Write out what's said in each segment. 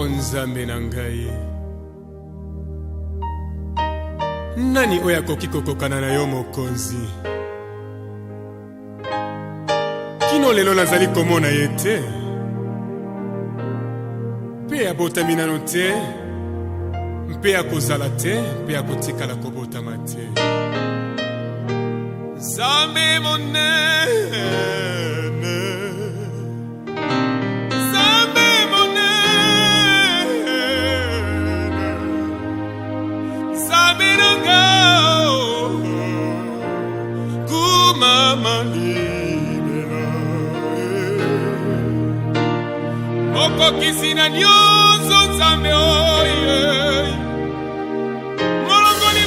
Nzambe na ngai, nani oyo akoki kokokana na yo mokonzi? Kino lelo nazali komona ye te, mpe abotami nano te, mpe akozala te, mpe akotikala kobotama te. Nzambe monene, Nzambe monene, Nzambe nanga kumamanina, okokisi na nyonso Nzambe oye, molongoli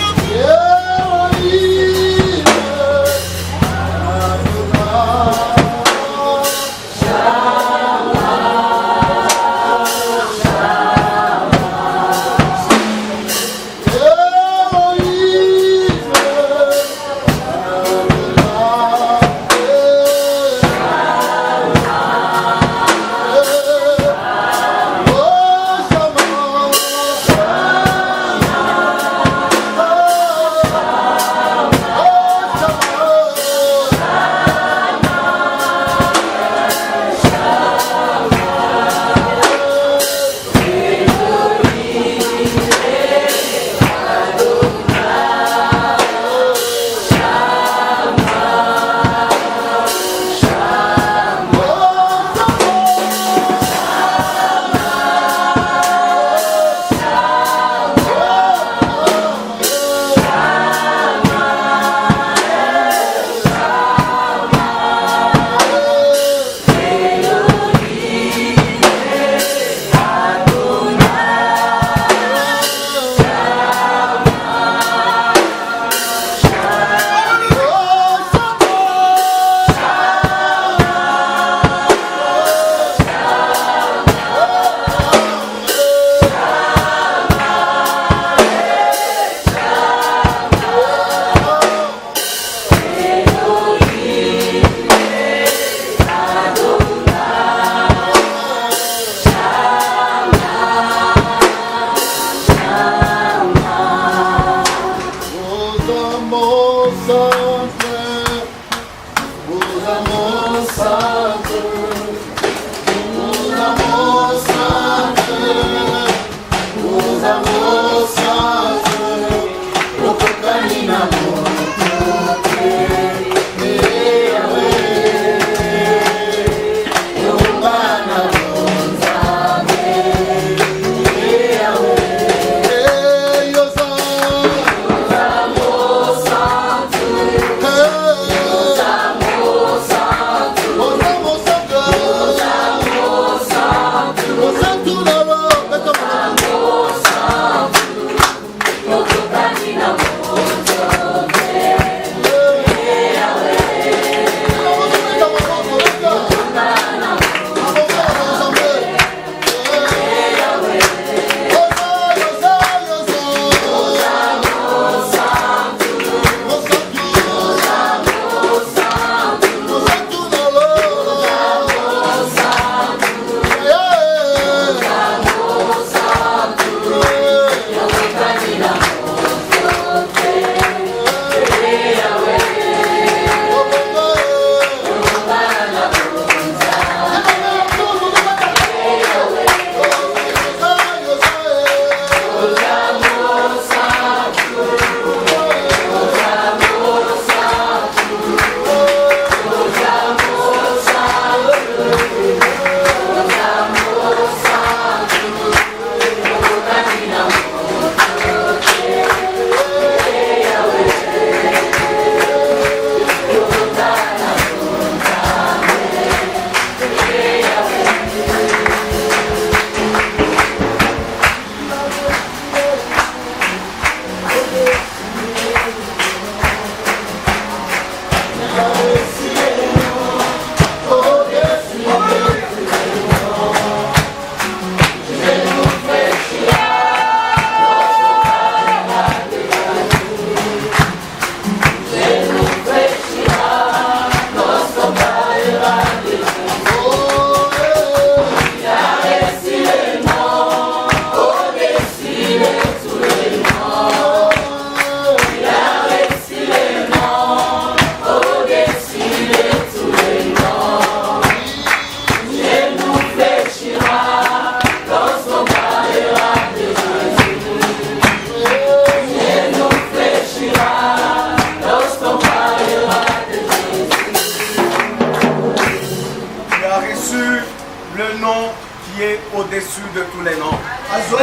nom qui est au-dessus de tous les noms.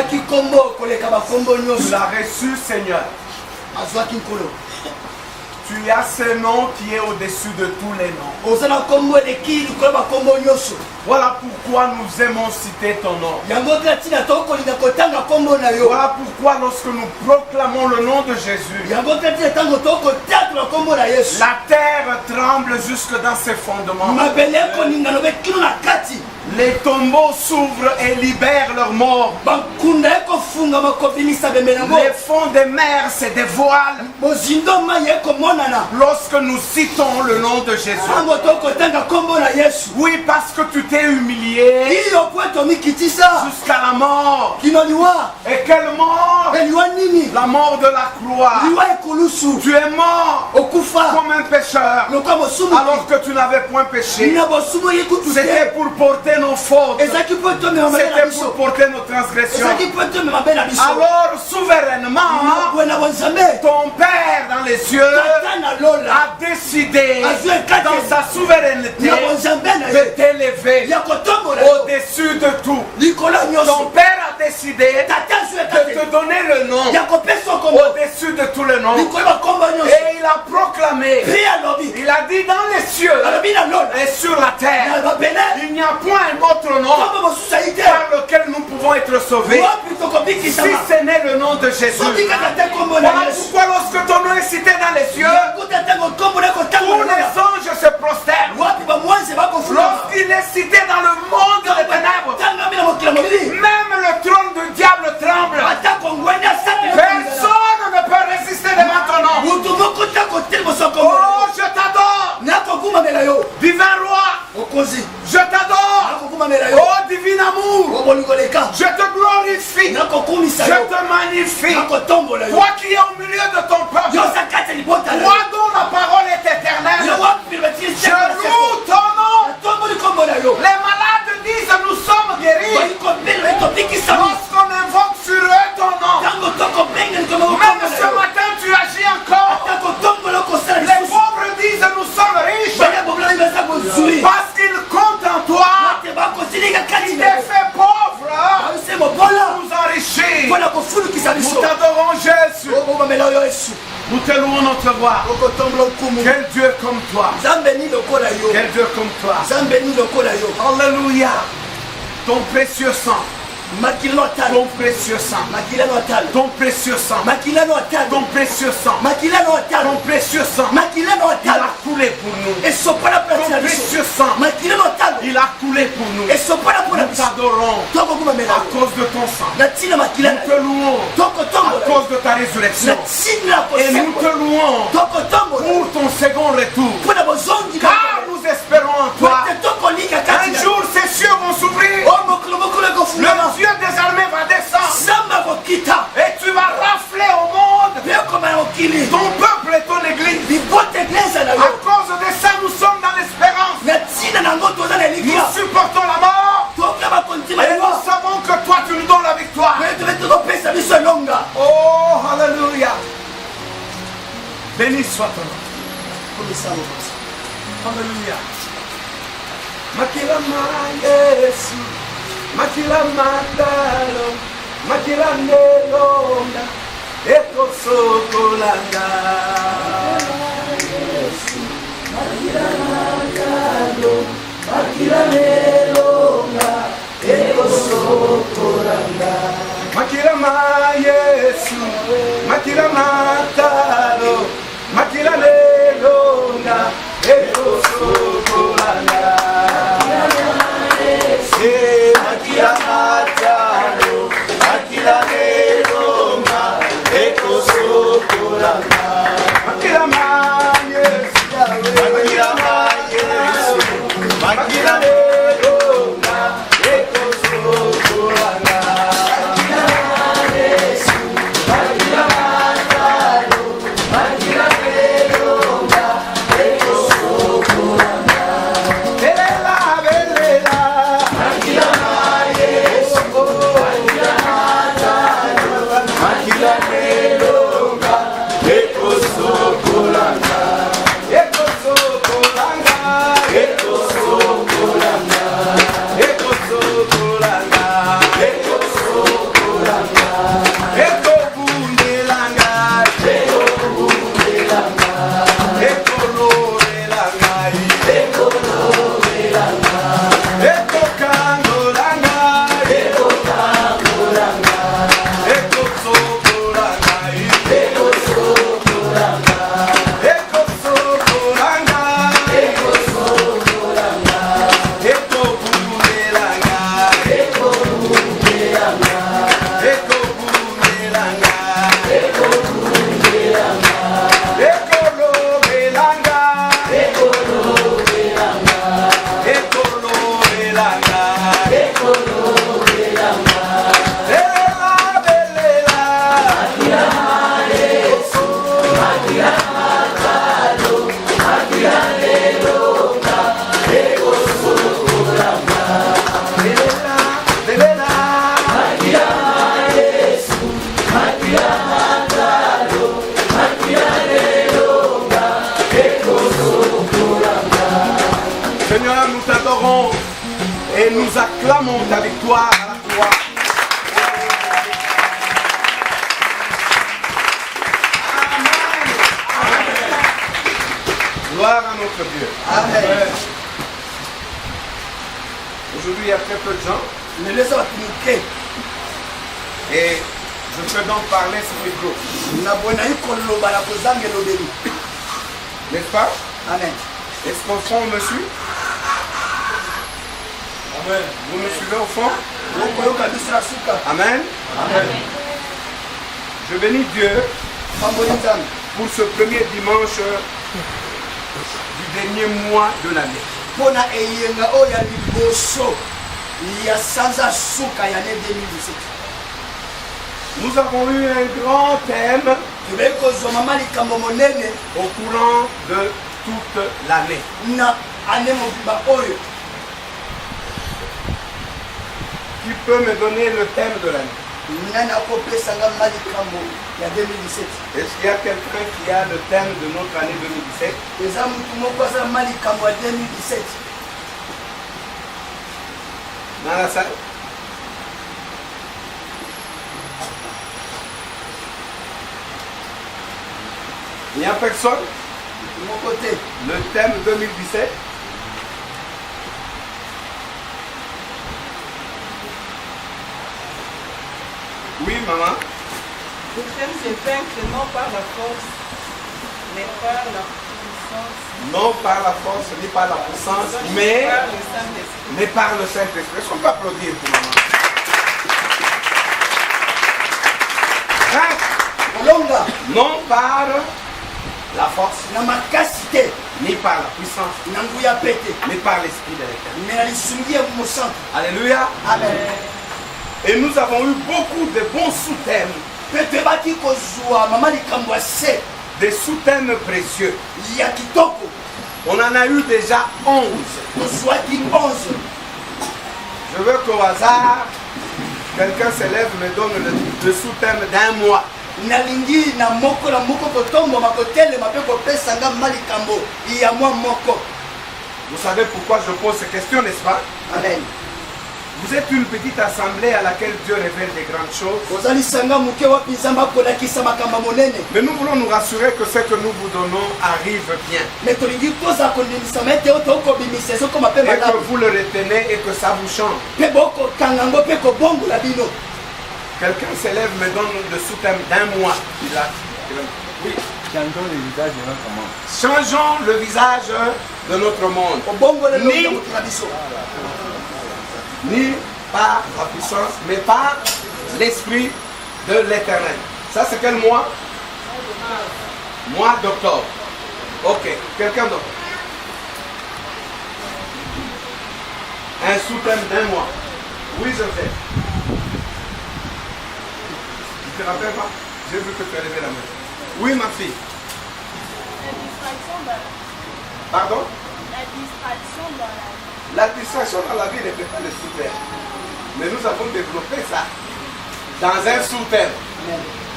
Tu l'as reçu, Seigneur. Tu as ce nom qui est au-dessus de tous les noms. Voilà pourquoi nous aimons citer ton nom. Voilà pourquoi lorsque nous proclamons le nom de Jésus, la terre tremble jusque dans ses fondements. Les tombeaux s'ouvrent et libèrent leurs morts. Les fonds des mers se dévoilent lorsque nous citons le nom de Jésus. Oui, parce que tu t'es humilié jusqu'à la mort. Et quelle mort? La mort de la croix. Tu es mort comme un pécheur alors que tu n'avais point péché. C'était pour porter nos fautes. C'était pour porter nos transgressions. Alors souverainement, ton Père dans les cieux a décidé dans sa souveraineté de t'élever au-dessus de tout. Ton Père a décidé de te donner le nom au-dessus de tous les noms. Et il a proclamé, il a dit dans les cieux et sur la terre, il n'y a point un autre nom par lequel nous pouvons être sauvés si ce n'est le nom de Jésus. Voilà pourquoi lorsque ton nom est cité dans les cieux, tous les anges se prosternent. Lorsqu'il est cité dans le monde des ténèbres, même le trône du diable tremble. Personne ne peut résister devant ton nom. Oh, je t'adore, divin roi. Je t'adore, oh divin amour. Je te glorifie, je te magnifie. Toi qui es au milieu de ton peuple, toi dont la parole est éternelle, je loue ton nom. Les malades disent nous sommes guéris lorsqu'on invoque sur eux ton nom. Même ce matin tu agis encore. Les pauvres disent nous sommes riches parce qu'ils comptent en toi. Il est fait pauvre pour nous enrichir. Nous t'adorons Jésus. Nous te louons notre roi. Quel Dieu comme toi. Quel Dieu comme toi. Alléluia. Ton précieux sang. Ton précieux sang. Ton précieux sang. Ton précieux sang. Ton précieux sang. Il a coulé pour nous. Ton précieux sang. Il a coulé pour nous. Nous t'adorons à cause de ton sang. Nous te louons à cause de ta résurrection. Et nous te louons pour ton second retour. Car nous espérons en toi. Un jour ces cieux vont s'ouvrir. Le Dieu des armées va descendre. Et tu vas rafler au monde ton peuple et ton église. À cause de ça, nous sommes dans l'espérance. Nous supportons la mort. Et nous savons que toi, tu nous donnes la victoire. Oh, alléluia. Béni soit ton nom. Alléluia. Makila matalo, makila nelonga, eko sokolanga. Makila matalo, makila nelonga, eko sokolanga. Makila ma Yesu, makila matalo, makila nelonga, eko sokolanga. Makila matalo, makila nelonga, eko sokolanga. Makila ma Yesu, makila ma Yesu, makila nelonga, eko sokolanga. Makila ma Yesu, makila matalo, makila nelonga, eko sokolanga. Belela, belela. Makila nelonga, eko nous acclamons ta victoire à la croix. Gloire à notre Dieu. Amen. Aujourd'hui, il y a très peu de gens. Et je peux donc parler sur le micro. N'est-ce pas? Amen. Est-ce qu'au fond, on me suit? Amen. Vous me suivez au fond? Amen. Amen. Je bénis Dieu pour ce premier dimanche du dernier mois de l'année. Nous avons eu un grand thème au courant de toute l'année. Qui peut me donner le thème de l'année? Est-ce qu'il y a quelqu'un qui a le thème de notre année 2017? Dans la salle? Il n'y a personne? Le thème 2017? Oui, maman? Le thème c'est vaincre non par la force, mais par la puissance. Non par la force, ni par la puissance, mais par le Saint-Esprit. Mais par le Saint-Esprit. Est-ce qu'on peut applaudir pour maman? Non par la force, ni par la puissance, mais par l'Esprit de l'Éternel. Alléluia. Amen. Et nous avons eu beaucoup de bons sous-thèmes, des sous-thèmes précieux. On en a eu déjà 11. Je veux qu'au hasard, quelqu'un se lève et me donne le sous-thème d'un mois. Vous savez pourquoi je pose ces questions, n'est-ce pas? Amen. Vous êtes une petite assemblée à laquelle Dieu révèle des grandes choses. Mais nous voulons nous rassurer que ce que nous vous donnons arrive bien. Et que vous le retenez et que ça vous change. Quelqu'un s'élève, me donne le sous-thème d'un mois. Oui. Changeons le visage de notre monde. Changeons le visage de notre monde. Ni par la puissance, mais par l'Esprit de l'Éternel. Ça, c'est quel mois? Mois d'octobre. Ok. Quelqu'un d'autre? Un sous-thème d'un mois. Oui, Joseph. Tu te rappelles pas? J'ai vu que tu as levé la main. Oui, ma fille. La distraction dans la vie. Pardon? La distraction dans la vie. La distraction dans la vie n'est pas le sous-thème. Mais nous avons développé ça dans un sous-thème.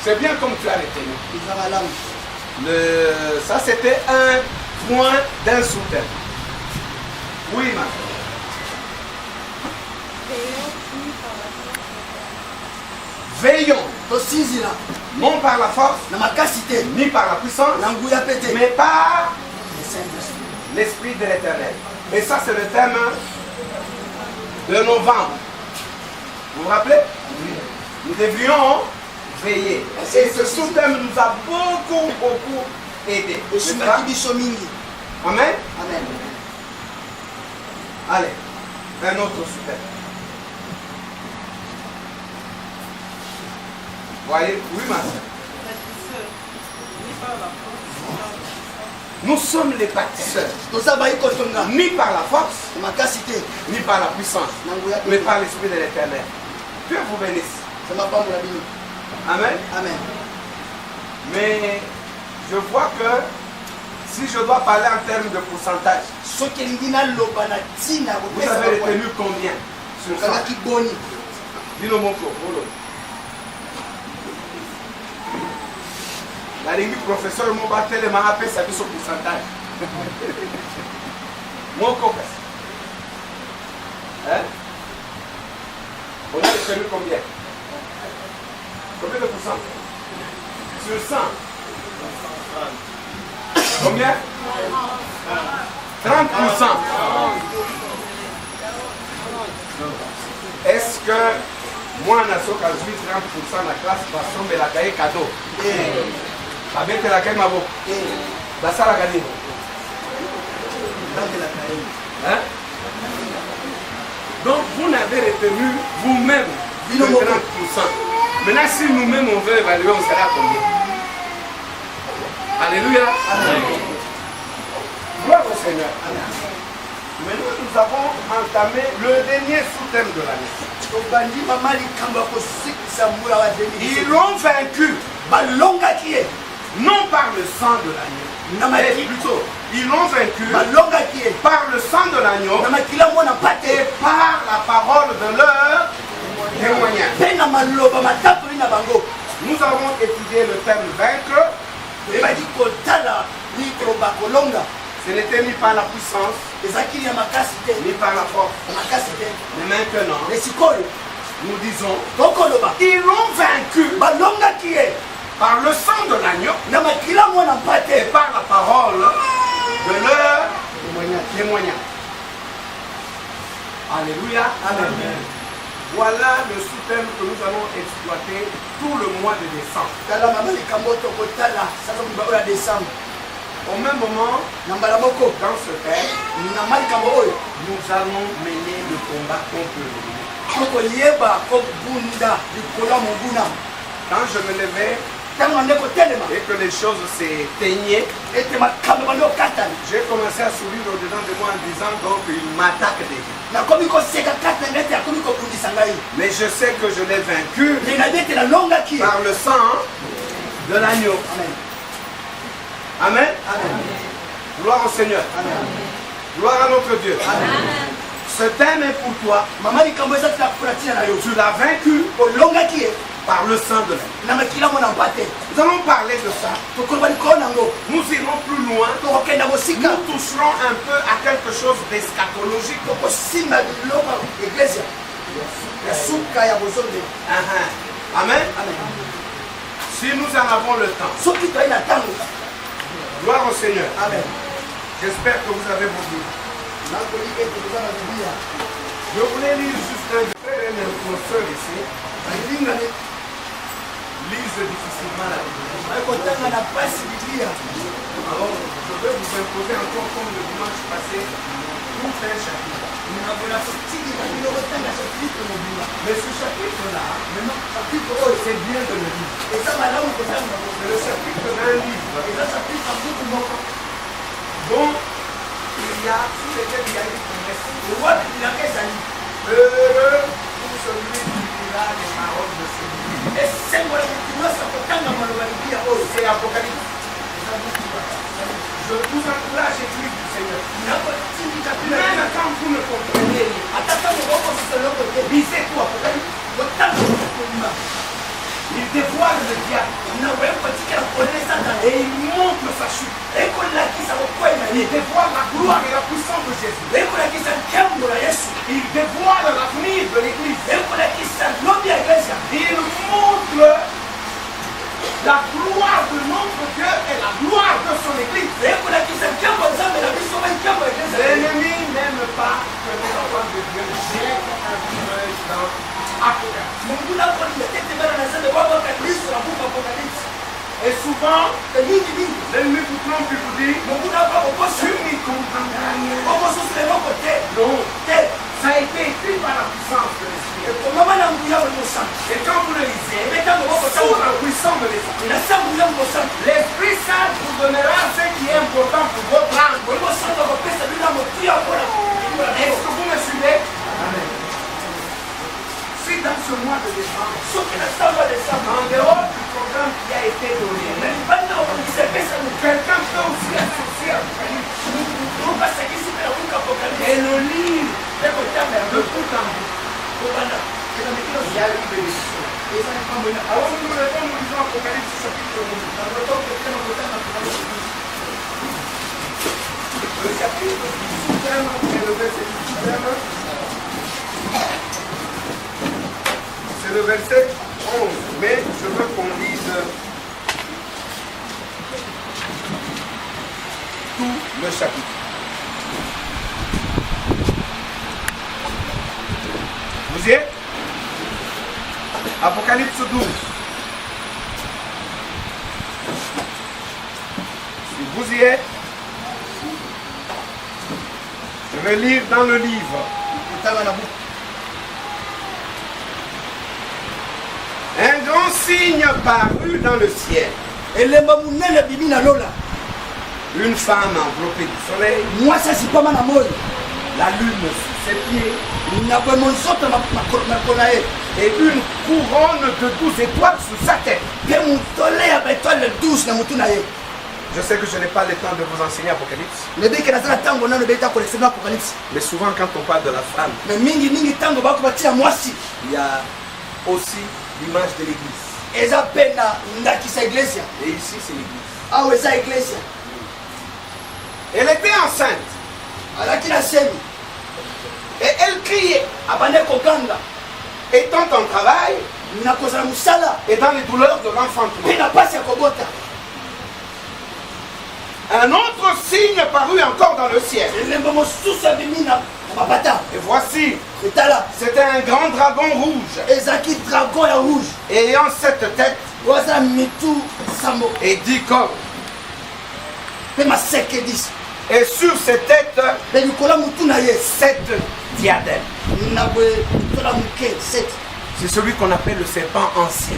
C'est bien comme tu as retenu. Ça, c'était un point d'un sous-thème. Oui, ma fille. Veillons, non par la force, ni par la puissance, mais par l'Esprit de l'Éternel. Et ça, c'est le thème de novembre. Vous vous rappelez? Nous devrions veiller. Et ce sous-thème nous a beaucoup aidé. Amen? Amen. Allez, un autre sous-thème. Voyez? Oui, ma soeur. Nous sommes les bâtisseurs. Ni par la force, ni par la puissance, mais par l'Esprit de l'Éternel. Dieu vous bénisse. Amen. Amen. Mais je vois que si je dois parler en termes de pourcentage, vous avez retenu combien sur 100? Dis-le mon corps. La ligne professeur m'a battu le m'a appelé ça sur pourcentage. Mon copain. Hein? obtenu combien? Combien de pourcents? Sur 100. Combien? 30%. Est-ce que moi, je suis 30% de la classe, je vais la cadeau? Avec la caille, je vais la gagner. Hein? Donc vous n'avez retenu vous-même le 30%. Maintenant si nous-mêmes on veut évaluer, on sera à combien? Alléluia. Amen. Gloire au Seigneur. Amen. Maintenant nous avons entamé le dernier sous-thème de l'année. Ils l'ont vaincu. Non par le sang de l'agneau. Plutôt, ils l'ont vaincu par le sang de l'agneau et par la parole de leur témoignage. Nous avons étudié le terme vaincre. Ce n'était ni par la puissance, ni par la force. Mais maintenant, nous disons, ils l'ont vaincu par le sang de l'agneau et par la parole de leur témoignage. Alléluia. Amen. Voilà le sous-thème que nous allons exploiter tout le mois de décembre. Au même moment, dans ce thème, nous allons mener le combat contre le monde. Quand je me levais et que les choses s'éteignaient, j'ai commencé à sourire au-dedans de moi en disant donc il m'attaque déjà. Mais je sais que je l'ai vaincu par le sang de l'agneau. Amen. Amen. Gloire au Seigneur. Amen. Gloire à notre Dieu. Amen. Ce thème est pour toi. Tu l'as vaincu par le sang de l'agneau. Nous allons parler de ça. Nous irons plus loin. Nous toucherons un peu à quelque chose d'eschatologique. Amen. Si nous en avons le temps. Gloire au Seigneur. Amen. J'espère que vous avez vos Bibles. Je voulais lire juste un frère et une soeur ici. Lise difficilement la Bible. Alors, je vais vous imposer encore comme le dimanche passé tout un chapitre. Mais ce chapitre-là, c'est bien de le lire. C'est le chapitre d'un livre dont il y a sous lequel il y a une promesse. Heureux pour celui qui lira les paroles de Seigneur. C'est Apocalypse. Je vous encourage à écrire du Seigneur. Même quand vous ne comprenez rien, lisez tout Apocalypse. Il dévoile le diable. Et il montre sa chute. Il dévoile la gloire et la puissance de Jésus. Il dévoile l'avenir de l'Église. Il montre la gloire de notre Dieu et la gloire de son Église. L'ennemi n'aime pas que les enfants de Dieu jettent un coup d'œil dans Apocalypse. Et souvent, l'ennemi vous trompe et vous dit, tu n'y comprendras rien. Non, ça a été écrit par la puissance de l'Esprit. Et quand vous le lisez, sous la puissance de l'Esprit, l'Esprit Saint vous donnera ce qui est important pour votre âme. Est-ce que vous me suivez? Amen. Si dans ce mois de décembre, en dehors du programme qui a été donné, quelqu'un peut aussi associer et le lire de tout en bout. Il y a une bénédiction. Alors nous lisons Apocalypse chapitre 1. Le chapitre du sous-thème et le verset du sous-thème. le verset 11, mais je veux qu'on lise tout le chapitre. Vous y êtes? Apocalypse 12. Si vous y êtes, je vais lire dans le livre. Un grand signe parut dans le ciel. Une femme enveloppée du soleil. La lune sous ses pieds. Et une couronne de 12 étoiles sous sa tête. Je sais que je n'ai pas le temps de vous enseigner Apocalypse. Mais souvent quand on parle de la femme, il y a aussi l'image de l'église. Et ici c'est l'église. Elle était enceinte. Et elle criait. Étant en travail et dans les douleurs de l'enfantement. Un autre signe parut encore dans le ciel. Et voici, c'était un grand dragon rouge. Ayant 7 têtes et 10 cornes. Et sur ces têtes, 7 diadèmes. C'est celui qu'on appelle le serpent ancien.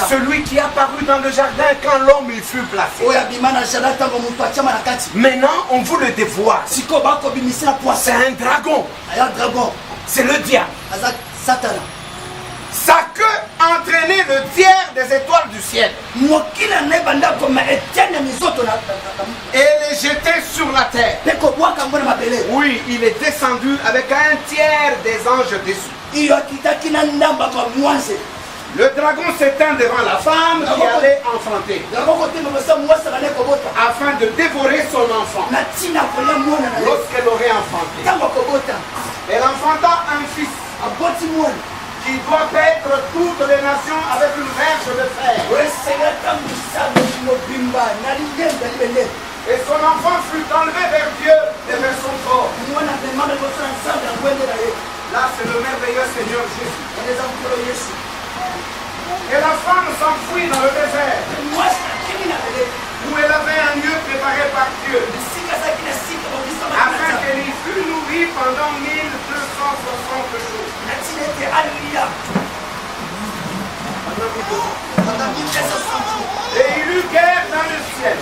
Celui qui est apparu dans le jardin quand l'homme y fut placé. Maintenant, on vous le dévoile. C'est un dragon. C'est le diable. Sa queue entraînait le tiers des étoiles du ciel. Et les jetait sur la terre. Oui, il est descendu avec un tiers des anges dessus. Le dragon s'éteint devant la femme qui allait enfanter, afin de dévorer son enfant lorsqu'elle aurait enfanté. Elle enfanta un fils qui doit paître toutes les nations avec une verge de fer. Et son enfant fut enlevé vers Dieu et vers son corps. Là, c'est le merveilleux Seigneur Jésus. Et la femme s'enfuit dans le désert, où elle avait un lieu préparé par Dieu, afin qu'elle y fût nourrie pendant 1260 jours. Et il eut guerre dans le ciel.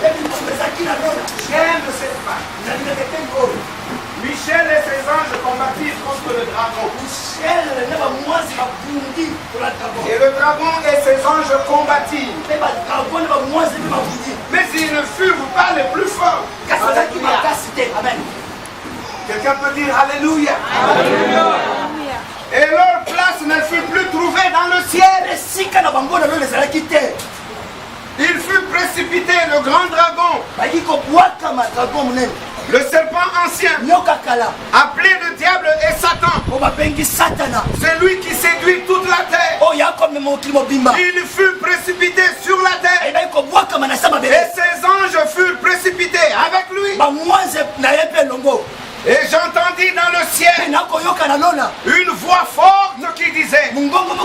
Guerre de cette femme. Michel et ses anges combattirent contre le dragon. Et le dragon et ses anges combattirent. Mais ils ne furent pas les plus forts. Quelqu'un peut dire Alléluia. Alléluia. Et leur place ne fut plus trouvée dans le ciel. Il fut précipité, le grand dragon, le serpent ancien, appelé le diable et Satan. C'est lui qui séduit toute la terre. Il fut précipité sur la terre. Et ses anges furent précipités avec lui. Et j'entendis dans le ciel une voix forte qui disait: maintenant,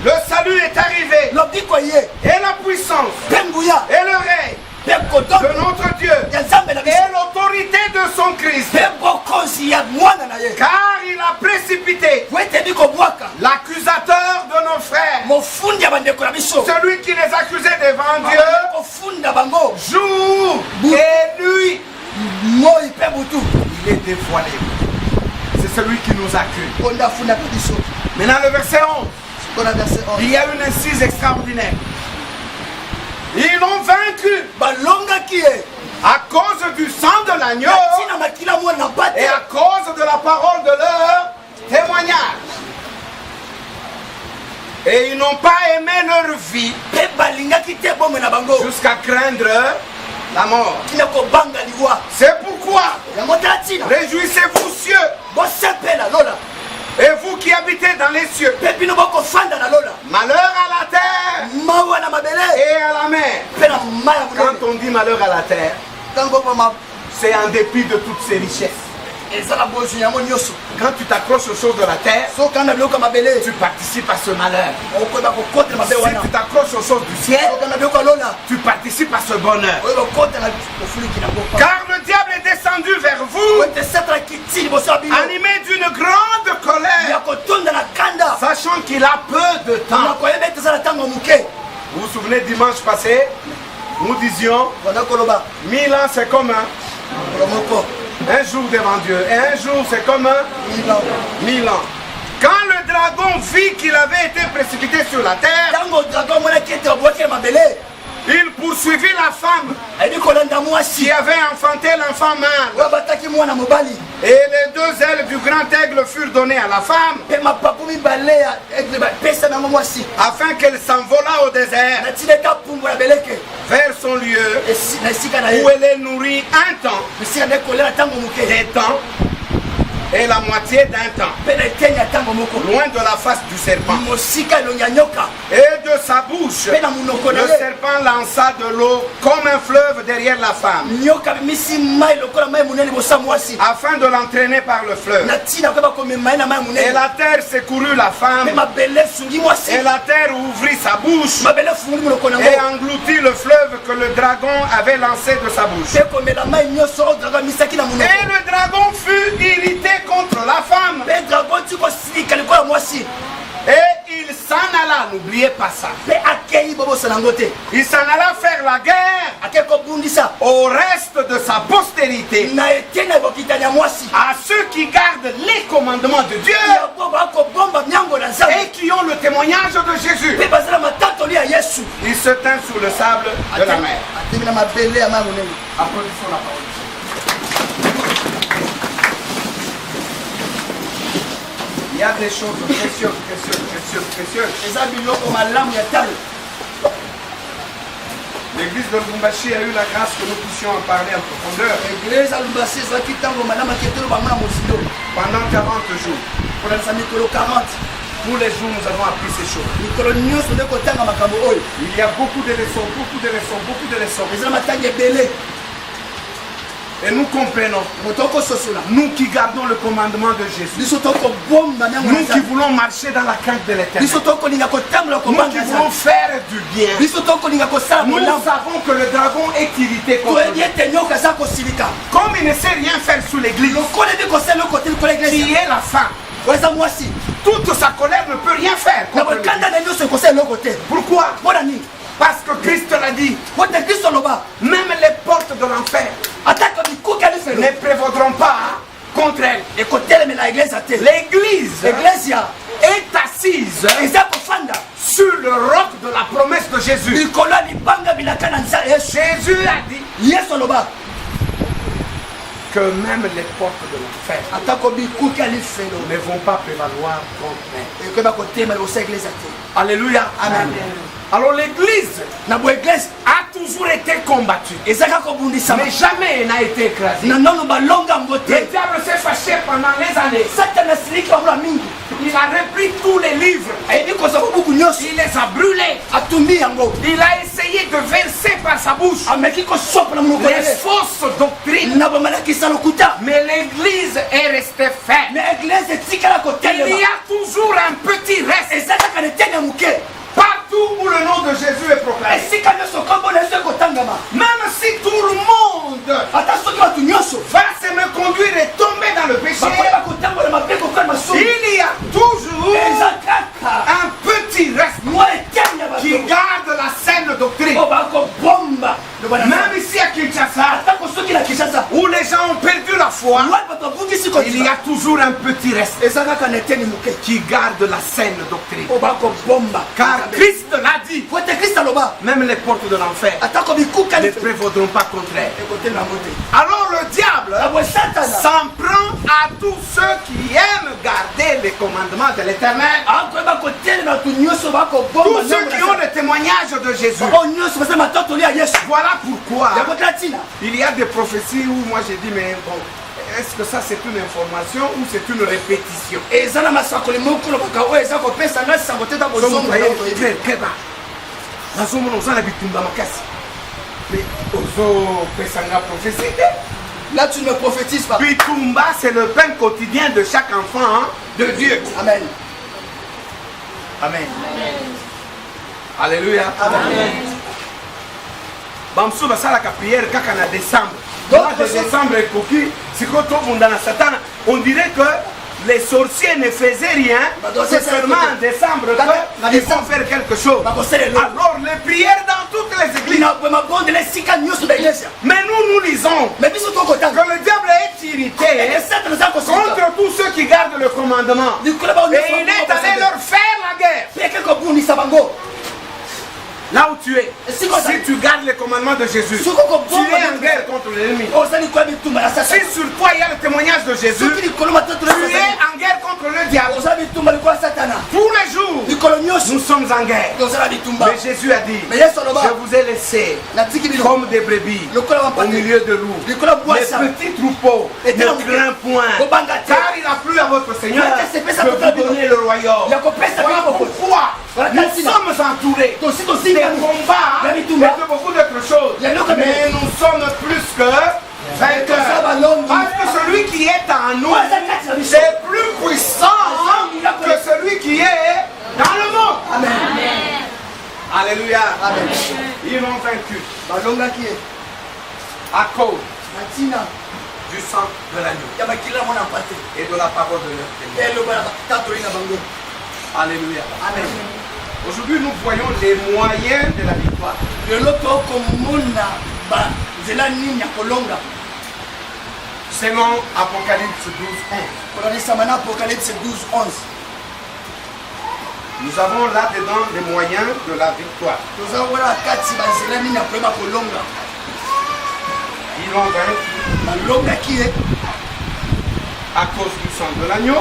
le salut est arrivé, et la puissance, et le règne de notre Dieu, et l'autorité de son Christ, car il a précipité l'accusateur de nos frères, celui qui les accusait devant Dieu jour et nuit. Il est dévoilé. C'est celui qui nous accuse. Maintenant le verset 11. Il y a une incise extraordinaire. Ils l'ont vaincu à cause du sang de l'agneau et à cause de la parole de leur témoignage. Et ils n'ont pas aimé leur vie jusqu'à craindre la mort. C'est pourquoi réjouissez-vous cieux, et vous cieux. Malheur à la terre et à la mer. Quand on dit malheur à la terre, c'est en dépit de toutes ces richesses. Quand tu t'accroches aux choses de la terre, tu participes à ce malheur. Si tu t'accroches aux choses du ciel, tu participes à ce bonheur. Car le diable est descendu vers vous, animé d'une grande colère, sachant qu'il a peu de temps. Vous vous souvenez, dimanche passé, nous disions 1000 ans c'est comme un jour devant Dieu. Et un jour c'est comme 1000 ans. Quand le dragon vit qu'il avait été précipité sur la terre, il poursuivit la femme qui avait enfanté l'enfant mâle. Et les deux ailes du grand aigle furent données à la femme afin qu'elle s'envolât au désert vers son lieu où elle est nourrie un temps, des temps et la moitié d'un temps, loin de la face du serpent. Et de sa bouche, le serpent lança de l'eau comme un fleuve derrière la femme, afin de l'entraîner par le fleuve. Et la terre secourut la femme, et la terre ouvrit sa bouche et engloutit le fleuve que le dragon avait lancé de sa bouche. Et le dragon fut irrité contre la femme. Et il s'en alla, n'oubliez pas ça. Il s'en alla faire la guerre au reste de sa postérité, à ceux qui gardent les commandements de Dieu et qui ont le témoignage de Jésus. Il se tint sous le sable de la mer. Applaudissons la parole. Il y a des choses précieuses. L'église de Lubumbashi a eu la grâce que nous puissions en parler en profondeur pendant 40 jours. Tous les jours, nous avons appris ces choses. Il y a beaucoup de leçons. Et nous comprenons, nous qui gardons le commandement de Jésus, nous qui voulons marcher dans la crainte de l'Éternel, nous qui voulons faire du bien, nous savons que le dragon est irrité contre nous. Comme il ne sait rien faire sous l'église, qui est la femme, toute sa colère ne peut rien faire contre lui. Pourquoi? Parce que Christ l'a dit, même les portes de l'enfer ne prévaudront pas contre elle. L'église est assise sur le roc de la promesse de Jésus. Jésus a dit que même les portes de l'enfer ne vont pas prévaloir contre elle. Alléluia. Amen. Alors l'église a toujours été combattue, mais jamais n'a été écrasée. Le diable s'est fâché pendant les années. Il a repris tous les livres, il les a brûlés, il a essayé de verser par sa bouche les fausses doctrines, mais l'église est restée ferme. Il y a toujours un petit reste. Partout où le nom de Jésus est proclamé, même si tout le monde va se me conduire et tomber dans le péché, il y a toujours un petit reste qui garde la saine doctrine. Même ici à Kinshasa, où les gens ont perdu la foi, il y a toujours un petit reste qui garde la saine doctrine. Car Christ l'a dit, même les portes de l'enfer ne prévaudront pas contre elle. Alors le diable s'en prend à tous ceux qui aiment garder les commandements de l'Éternel, tous ceux qui ont le témoignage de Jésus. Voilà pourquoi il y a des prophéties où moi j'ai dit, mais bon, est-ce que ça c'est une information ou c'est une répétition? eza na masakoli moko lokoka oyo eza kopesa nga sango te ta bozonga nazomona oza na bitumba makasi mais ozopesanga prophétie te. Là tu ne me prophétises pas. Bitumba c'est le pain quotidien de chaque enfant de Dieu. Amen. Amen. Alléluia. Amen. Bamso basalaka prière kaka na décembre. Donc, Mois de décembre ekoki sikoyo tobunda na Satan. On dirait que les sorciers ne faisaient rien. C'est seulement en décembre qu'ils vont faire quelque chose. Alors les prières dans toutes les églises. Mais nous lisons que le diable est irrité contre tous ceux qui gardent le commandement. Et il est allé leur faire la guerre. Là où tu es, si tu gardes les commandements de Jésus, tu es en guerre contre l'ennemi. Si sur toi il y a le témoignage de Jésus, tu es en guerre contre le diable. Tous les jours, nous sommes en guerre. Mais Jésus a dit, je vous ai laissé comme des brebis au milieu de loups. Les petits troupeaux ne craignent point, car il a plu à votre Seigneur de vous donner le royaume. Voilà pourquoi nous sommes entourés des combats et de beaucoup d'autres choses. Mais nous sommes plus que vainqueurs. Parce que celui qui est en nous est plus puissant que celui qui est dans le monde. Amen. Alléluia. Amen. Ils l'ont vaincu à cause du sang de l'agneau et de la parole de leur témoin. Alléluia. Amen. Aujourd'hui, nous voyons les moyens de la victoire. Selon Apocalypse 12:11. Nous avons là-dedans les moyens de la victoire. Ils l'ont vaincu à cause du sang de l'agneau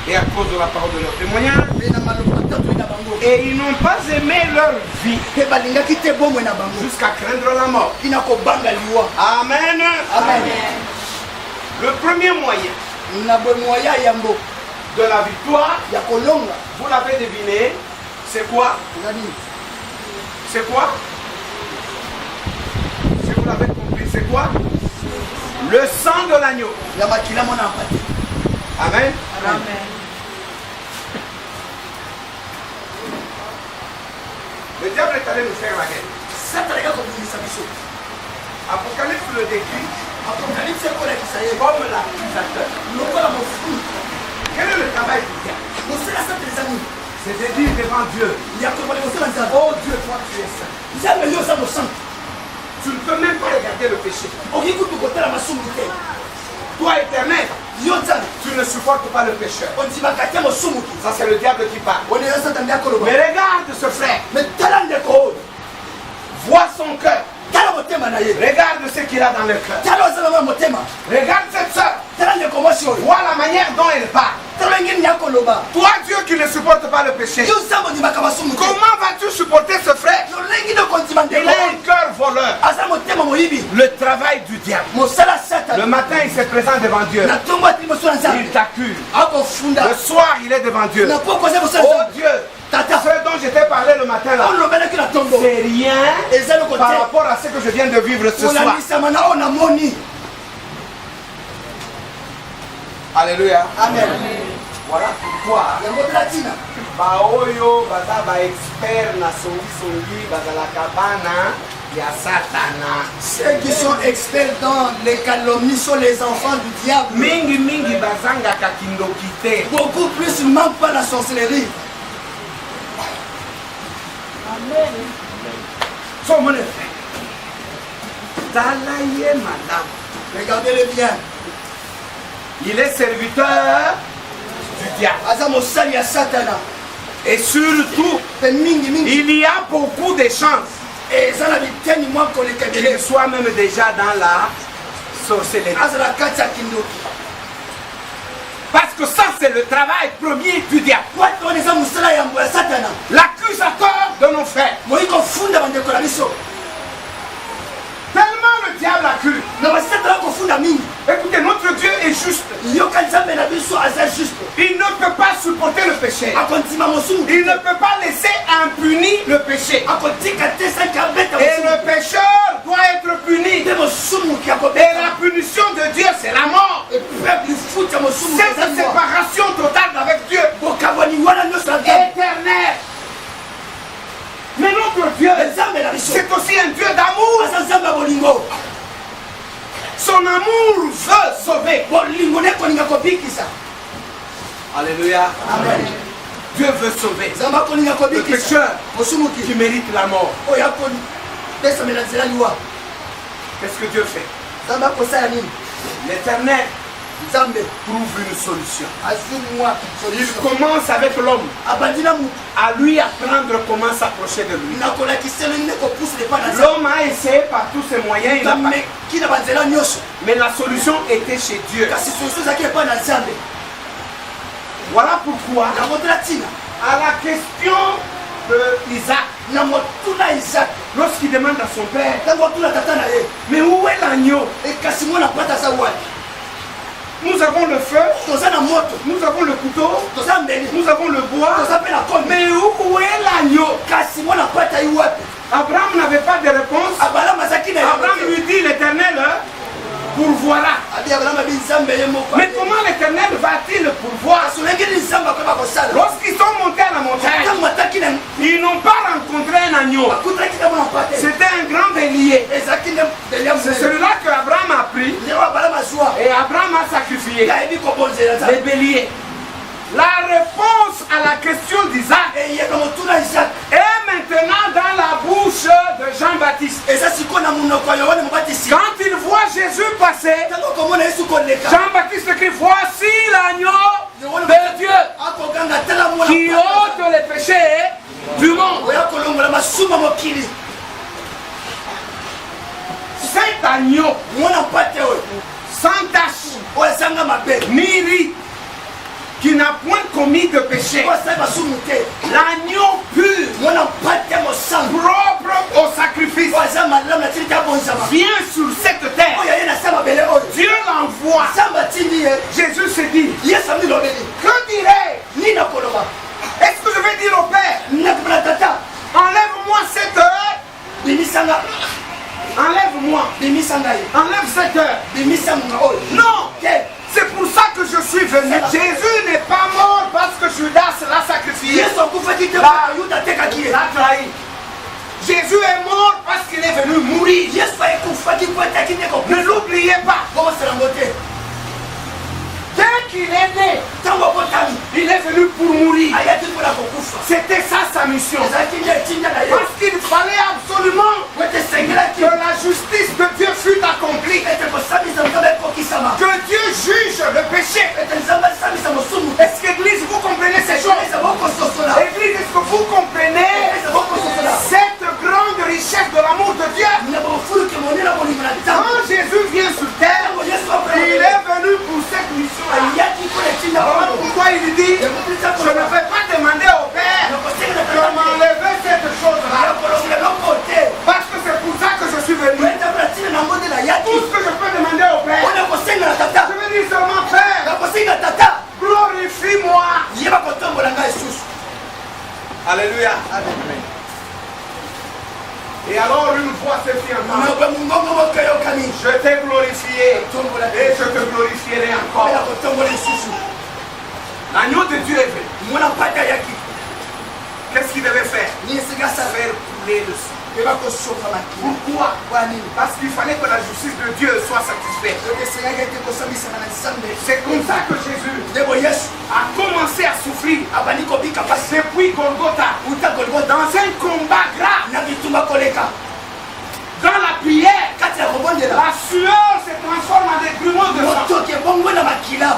et à cause de la parole de leur témoignage. Et ils n'ont pas aimé leur vie jusqu'à craindre la mort. Amen. Amen. Le premier moyen de la victoire, vous l'avez deviné, c'est quoi? C'est quoi? Si vous l'avez compris, c'est quoi? Le sang de l'agneau. Amen. Amen. Le diable est allé nous faire la guerre. Apocalypse le décrit comme l'accusateur. Quel est le travail du diable? C'est de dire devant Dieu, oh Dieu, toi tu es saint. Tu ne peux même pas regarder le péché. Toi éternel, tu ne supportes pas le pécheur. Ça c'est le diable qui parle. Mais regarde ce frère. Vois son cœur. Regarde ce qu'il a dans le cœur. Regarde cette soeur. Vois la manière dont elle parle. Toi Dieu qui ne supporte pas le péché, comment vas-tu supporter ce frère? Il a un cœur voleur. Le travail du diable. Le matin il se présente devant Dieu. Il t'accuse. Le soir il est devant Dieu. Oh Dieu, ce dont je t'ai parlé le matin là, c'est rien par rapport à ce que je viens de vivre ce soir. Alléluia. Amen. Voilà pourquoi baoyo baza ba expert na songi bazalaka bana ya Satana. Ceux qui sont experts dans les calomnies sont les enfants du diable. Mingi bazangaka kindokite. Beaucoup plus, ils ne manquent pas la sorcellerie. Amen. So mon frère, Dalaye madame, Regardez-le bien. il est serviteur du diable. Et surtout, il y a beaucoup de chances qu'il soit même déjà dans la sorcellerie. Parce que ça c'est le travail premier du diable. L'accusateur de nos frères. Tellement le diable accuse. Écoutez, notre Dieu est juste. yoka nzambe na biso aza juste Il ne peut pas supporter le péché. akondima mosumu Il ne peut pas laisser impuni le péché. akotika te sanki abeta Et le pécheur doit être puni. te mosumu ki Et akobeta la punition de Dieu, c'est la mort. epreuve lifuta mosumu Cette séparation totale avec Dieu. bokabwani wana nyonso na nzambe Éternel. Mais notre Dieu, nzambe na biso c'est aussi un Dieu d'amour. aza nzambe ya bolingo Son amour veut sauver. bolingo ne kolinga kobikisa Alléluia. amen Dieu veut sauver. nzambe akolinga Le kobikisa pécheur mosumuki qui mérite la mort. oyo akopesamela nzela liwa Qu'est-ce que Dieu fait? nzambe akosala nini L'Éternel nzambe trouve une solution. azwi mwa Il solution commence avec l'homme, abandi na mutu à lui apprendre comment s'approcher de lui. nakolakisa ndenge nde kopusela epai na nzambe L'homme a essayé par tous ses moyens, il n'a pas. ameki na banzela nyonso Mais la solution était chez Dieu. kasi solution ezalaki epai na nzambe Voilà pourquoi, yango tela ntina à la question d'Isaac, na motuna isaki lorsqu'il demande à son père, ntango atuna tata na ye mais où est l'agneau? ekasi mwana pata aza wapi Nous avons le feu, toza na moto nous avons le couteau, toza mbeli nous avons le bois, toza mpe na komi mais où est l'agneau? kasi mwana pata ye wapi Abraham n'avait pas de réponse. abalamu azaki na Abraham lui dit, l'Éternel pourvoira. abi abalamu abi nzambe ye moko Mais comment l'Éternel va-t-il pourvoir? kasi olengeli nzambe akoyeba kosala Lorsqu'ils sont montés à la montagne, ntango ataki na ils n'ont pas rencontré un agneau. akutanaki na mwana pata C'était un grand bélier. ezalaki nde belia C'est celui-là que Abraham a pris lelo abalamu azwa et Abraham a sacrifié. yayebi kobonzela Les nzambe béliers. La réponse à la question d'Isaac eyeba motuna isaki est maintenant dans la bouche de Jean-Baptiste. eza sikoyo na monoko ya yohane mobatisi Quand il voit Jésus passer, ntango komona yesu koleka Jean-Baptiste crie, voici l'agneau de Dieu akoganga tala mwana qui ôte les péchés du monde. oya kolongola masumu ya mokili Cet agneau, mwana mpate oyo sans tache, oyo ezanga mabe ni rit, qui n'a point commis de péché. oyo asali masumu te L'agneau pur, mwana mpate mosantu propre au sacrifice, oyo aza malamu na tili te abonzama vient sur cette terre. oyo aye na se mabele oyo Dieu l'envoie. nzambe atindi ye Jésus se dit, yesu amilobeli que dirais-je? nini akoloba Est-ce que je vais dire au Père, nakoma na tata enlève-moi cette heure, bimisanga enlève-moi, bimisa ngai enlève cette heure. bimisa munga oyo Non, te c'est pour ça que je suis venu. Jésus n'est pas mort parce que Judas l'a sacrifié, yesu akufaki te La- yuda atekaki ye l'a trahi. Jésus est mort parce qu'il est venu mourir. yesu ayekufaki po etaki te Ne kokufa l'oubliez pas. bomosala ngo te Dès qu'il est né, ntango akotami il est venu pour mourir. ayaki mpona kokufa C'était ça sa mission. ezalaki nde etinda na ye Parce qu'il fallait absolument po ete esengelaki que la justice de Dieu fût accomplie. ete kosamisa nzambe ekokisama Que Dieu juge le péché. ete nzambe asamisa mosumu Est-ce qu'Église, vous comprenez ces choses? eza bokososola Église, est-ce que vous comprenez eza bokososola cette grande richesse de l'amour de Dieu? na bofuluke monela bolingo na nzambe Quand Jésus vient sur terre, ntango yesu il est venu pour cette mission. ayaki po etinda Voilà bango pourquoi il dit, je ne vais pas demander au Père de m'enlever cette chose-là. yakolongela loko te Parce que c'est pour ça que je suis venu. etabula ntina nango nde nayaki Tout ce que je peux demander au Père, mpona kosengela tata je vais dire seulement Père, nakosenga tata glorifie-moi. yeba kotombola ngai lisusu Alléluia. Et alors une fois c'est fait entendre, nakwe mongongo mokeyokani je t'ai glorifié tombola et je te glorifierai mpona encore. kotombola lisusu L'agneau de Dieu est venu. mwana mpate ayaki Qu'est-ce qu'il devait faire? nini esika asala Faire couler le sang. eba kosoka makili Pourquoi? kwa nini Parce qu'il fallait que la justice de Dieu soit satisfaite. soki esengaki ete kosambisaka na nzambe C'est comme ça que Jésus ndebo yesu a commencé à souffrir abandi kobika pasi depuis Golgotha, uta golgota dans un combat grave, na bitumba koleka dans la prière. kati ya kobondela La sueur se transforme en des grumeaux de sang. motoki ebongo na makila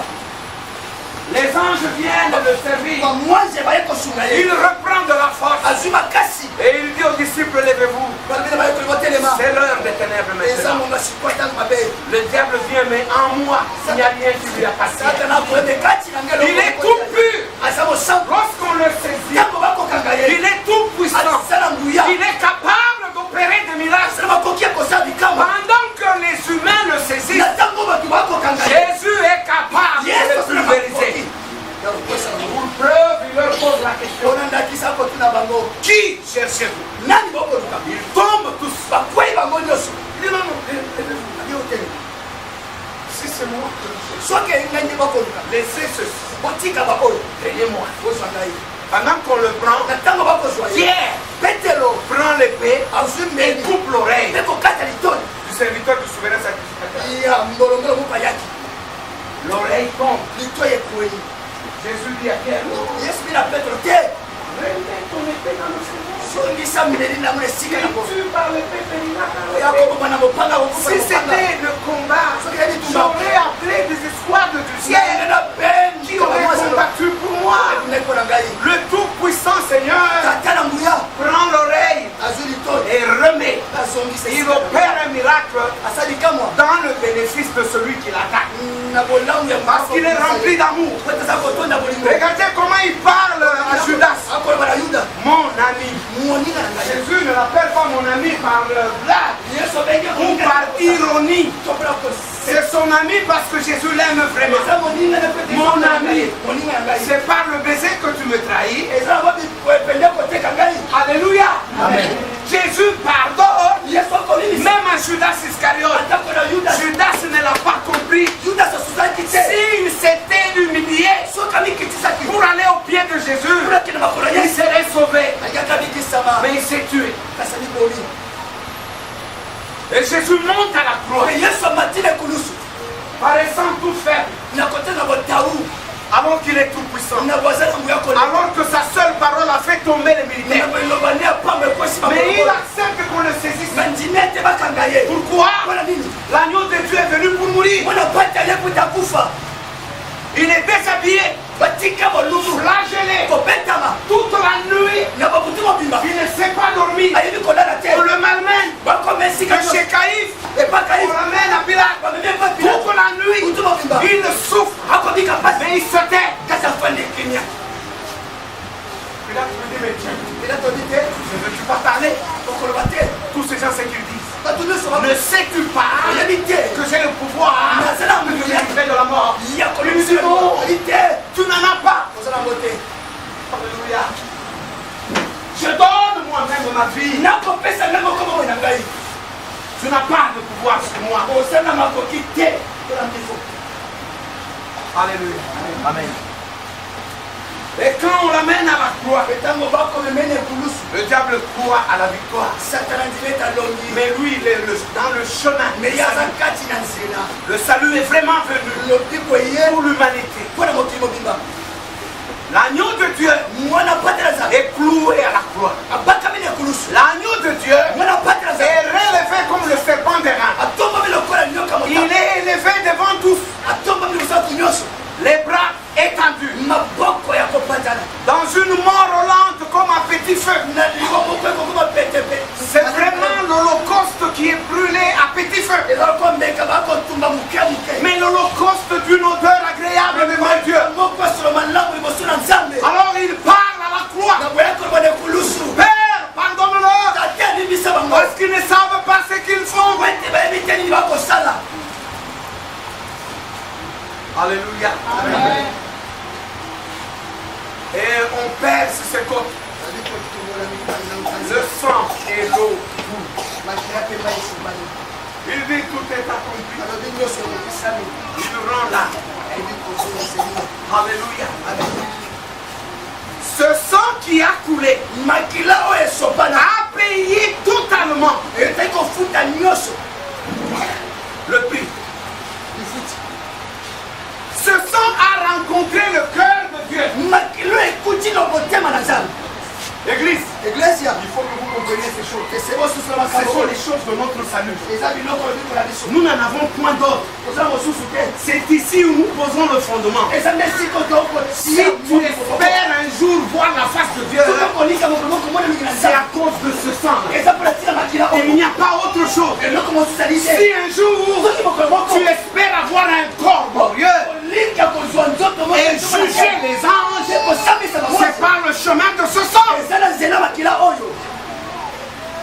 Les anges viennent le servir. bamwanze baye kosunga ye Il reprend de la force azwi makasi et il dit aux disciples, levez-vous. balobela baye kolingo telema C'est l'heure des ténèbres eza maintenant. monga sikoyo ntango mabe Le diable vient, mais en moi, il n'y a rien qui lui appartient. satana akoyebe kati na ngai Il est tout pur. aza mosantu Lorsqu'on le saisit, ntango bakokanga ye il est tout puissant. asala nguya Il est capable d'opérer des miracles. asala bakoki ya kosala bikamwa Pendant que les humains le saisissent, na ntango bato bakokanga Prenez-moi. Pendant qu'on le prend, Pierre prend l'épée et coupe l'oreille du serviteur du souverain sacrificateur. L'oreille tombe. Jésus dit à Pierre, remets ton épée dans le Seigneur. Si tu par l'épée si c'était le combat, j'aurais appelé des escouades du ciel qui auraient combattu pour moi. Le tout-puissant Seigneur prend l'oreille et remet. Il opère un miracle dans le bénéfice de celui qui l'attaque. Parce qu'il est rempli d'amour. Regardez comment il parle à Judas. Mon ami. Jésus ne l'appelle pas mon ami par blague ou par ironie. C'est son ami parce que Jésus l'aime vraiment. Mon ami, c'est par le baiser que tu me trahis. Alléluia. Amen. Jésus pardonne même à Judas Iscariote. Judas ne l'a pas compris. S'il s'était humilié pour aller au pied de Jésus, il serait sauvé. Mais il s'est tué. Et Jésus monte à la croix, paraissant tout faible, alors qu'il est tout puissant, alors que sa seule parole a fait tomber les militaires. Mais il accepte qu'on le saisisse. Pourquoi? L'agneau de Dieu est venu pour mourir. Il est déshabillé, flagellé toute la nuit. Il ne sait pas dormir. On le malmène. Que chez Caïphe, on l'amène à Pilate. Toute la nuit, il souffre. Mais il se tait. Pilate me dit, mais Dieu, ne veux-tu pas parler? Tous ces gens, c'est qu'ils disent. Ne sais-tu pas que j'ai le pouvoir de me délivrer de la mort? Il lui dit non, tu n'en as pas. Alléluia. Je donne moi-même ma vie. Tu n'as pas de pouvoir sur moi. Alléluia. Amen. Et quand on l'amène à la croix, le diable croit à la victoire. Mais lui, il est dans le chemin. Le salut est vraiment venu pour l'humanité. L'agneau de Dieu est cloué à la croix. L'agneau de Dieu est relevé comme le serpent des reins. Il est élevé devant tous. Les bras étendus. Dans une mort roulante comme un petit feu. C'est vraiment l'holocauste qui est brûlé à petit feu. Mais l'holocauste d'une odeur agréable devant Dieu. Alors il parle à la croix. Père, pardonne-leur. Parce qu'ils ne savent pas ce qu'ils font. Alléluia. Amen. Et on perce ses côtes. Le sang et l'eau. Il dit tout est accompli. Il rend là. Alléluia. Ce sang qui a coulé a payé totalement le prix. Ce sang a rencontré le cœur de Dieu. Église, il faut que vous compreniez ces choses. Ce sont les choses de notre salut. Nous n'en avons point d'autre. C'est ici où nous posons le fondement. Si tu espères un jour voir la face de Dieu, c'est à cause de ce sang. Il n'y a pas autre chose. Si un jour tu espères avoir un corps glorieux et juger les anges, c'est par le chemin de ce sang.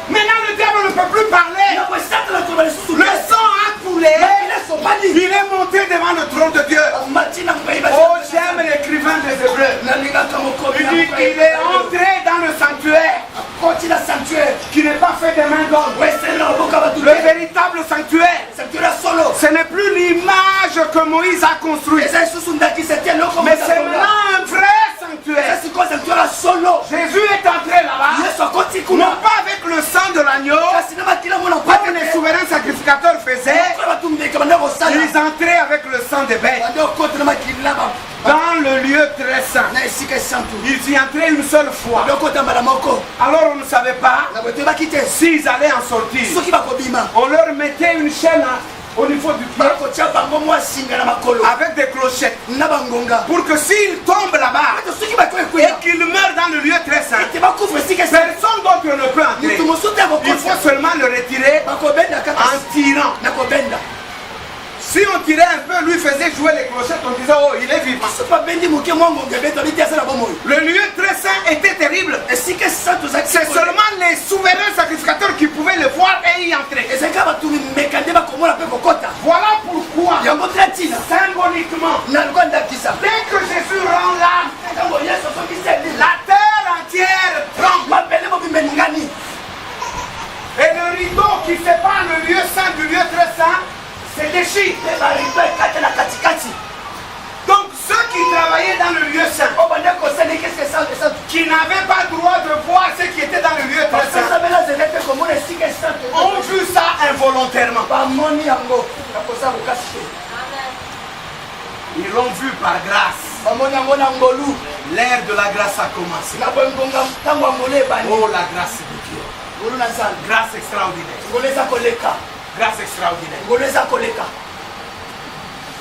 Maintenant le diable ne peut plus parler. Le sang a coulé. Il est monté devant le trône de Dieu. Oh, j'aime l'écrivain des Hébreux. Il dit qu'il est entré dans le sanctuaire qui n'est pas fait de main d'homme. Le véritable sanctuaire, ce n'est plus l'image que Moïse a construite, mais c'est maintenant lieu très saint. na esika esantu Ils y entraient une seule fois. bakota mbala moko Alors on ne savait pas na boye toyebaki te s'ils allaient en sortir. soki bakobima On leur mettait une chaîne au niveau du pied bakotia bango mwa singa na makolo avec des clochettes na bangonga pour que s'ils tombent là-bas ete soki bakoki et kwea qu'ils meurent dans le lieu très saint, ete bakufa esika esantu personne d'autre ne peut entrer. mutu mosusu te Il faut akokota seulement le retirer bakobenda kaka en tirant. na kobenda Si on tirait un peu, lui faisait jouer les clochettes, on disait oh il est vivant. soki babendi moke mwa ngonga ebeta biti aza na bomoi Le lieu très saint était terrible. esika esantu ezalaki C'est seulement les souverains sacrificateurs qui pouvaient le voir et y entrer. ezalaki bato meka nde bakomona mpe kokota Voilà pourquoi, yango tla ntina symboliquement, na lukwa ndakisa dès que Jésus rend là, ntango yesu asokisi elila la terre entière tremble. mabele mobimeli ngani Et le rideau qui sépare le lieu saint du lieu très saint se déchire. mpe barido ekate na katikati Donc ceux qui travaillaient dans le lieu saint, o bande kosani qu'est-ce que esantu qui n'avaient pas droit de voir ce qui était dans le lieu très saint, basabela zele te komona esika esantu ont vu ça involontairement. bamoni yango na kosa kokasi te Ils l'ont vu par grâce. bamoni yango na ngolu L'ère de la grâce a commencé. na boye ngonga ntango ya ngolu ebani Oh la grâce de Dieu. ngolu na nzambe Grâce extraordinaire. ngolu eza koleka Grâce extraordinaire. ngolu eza koleka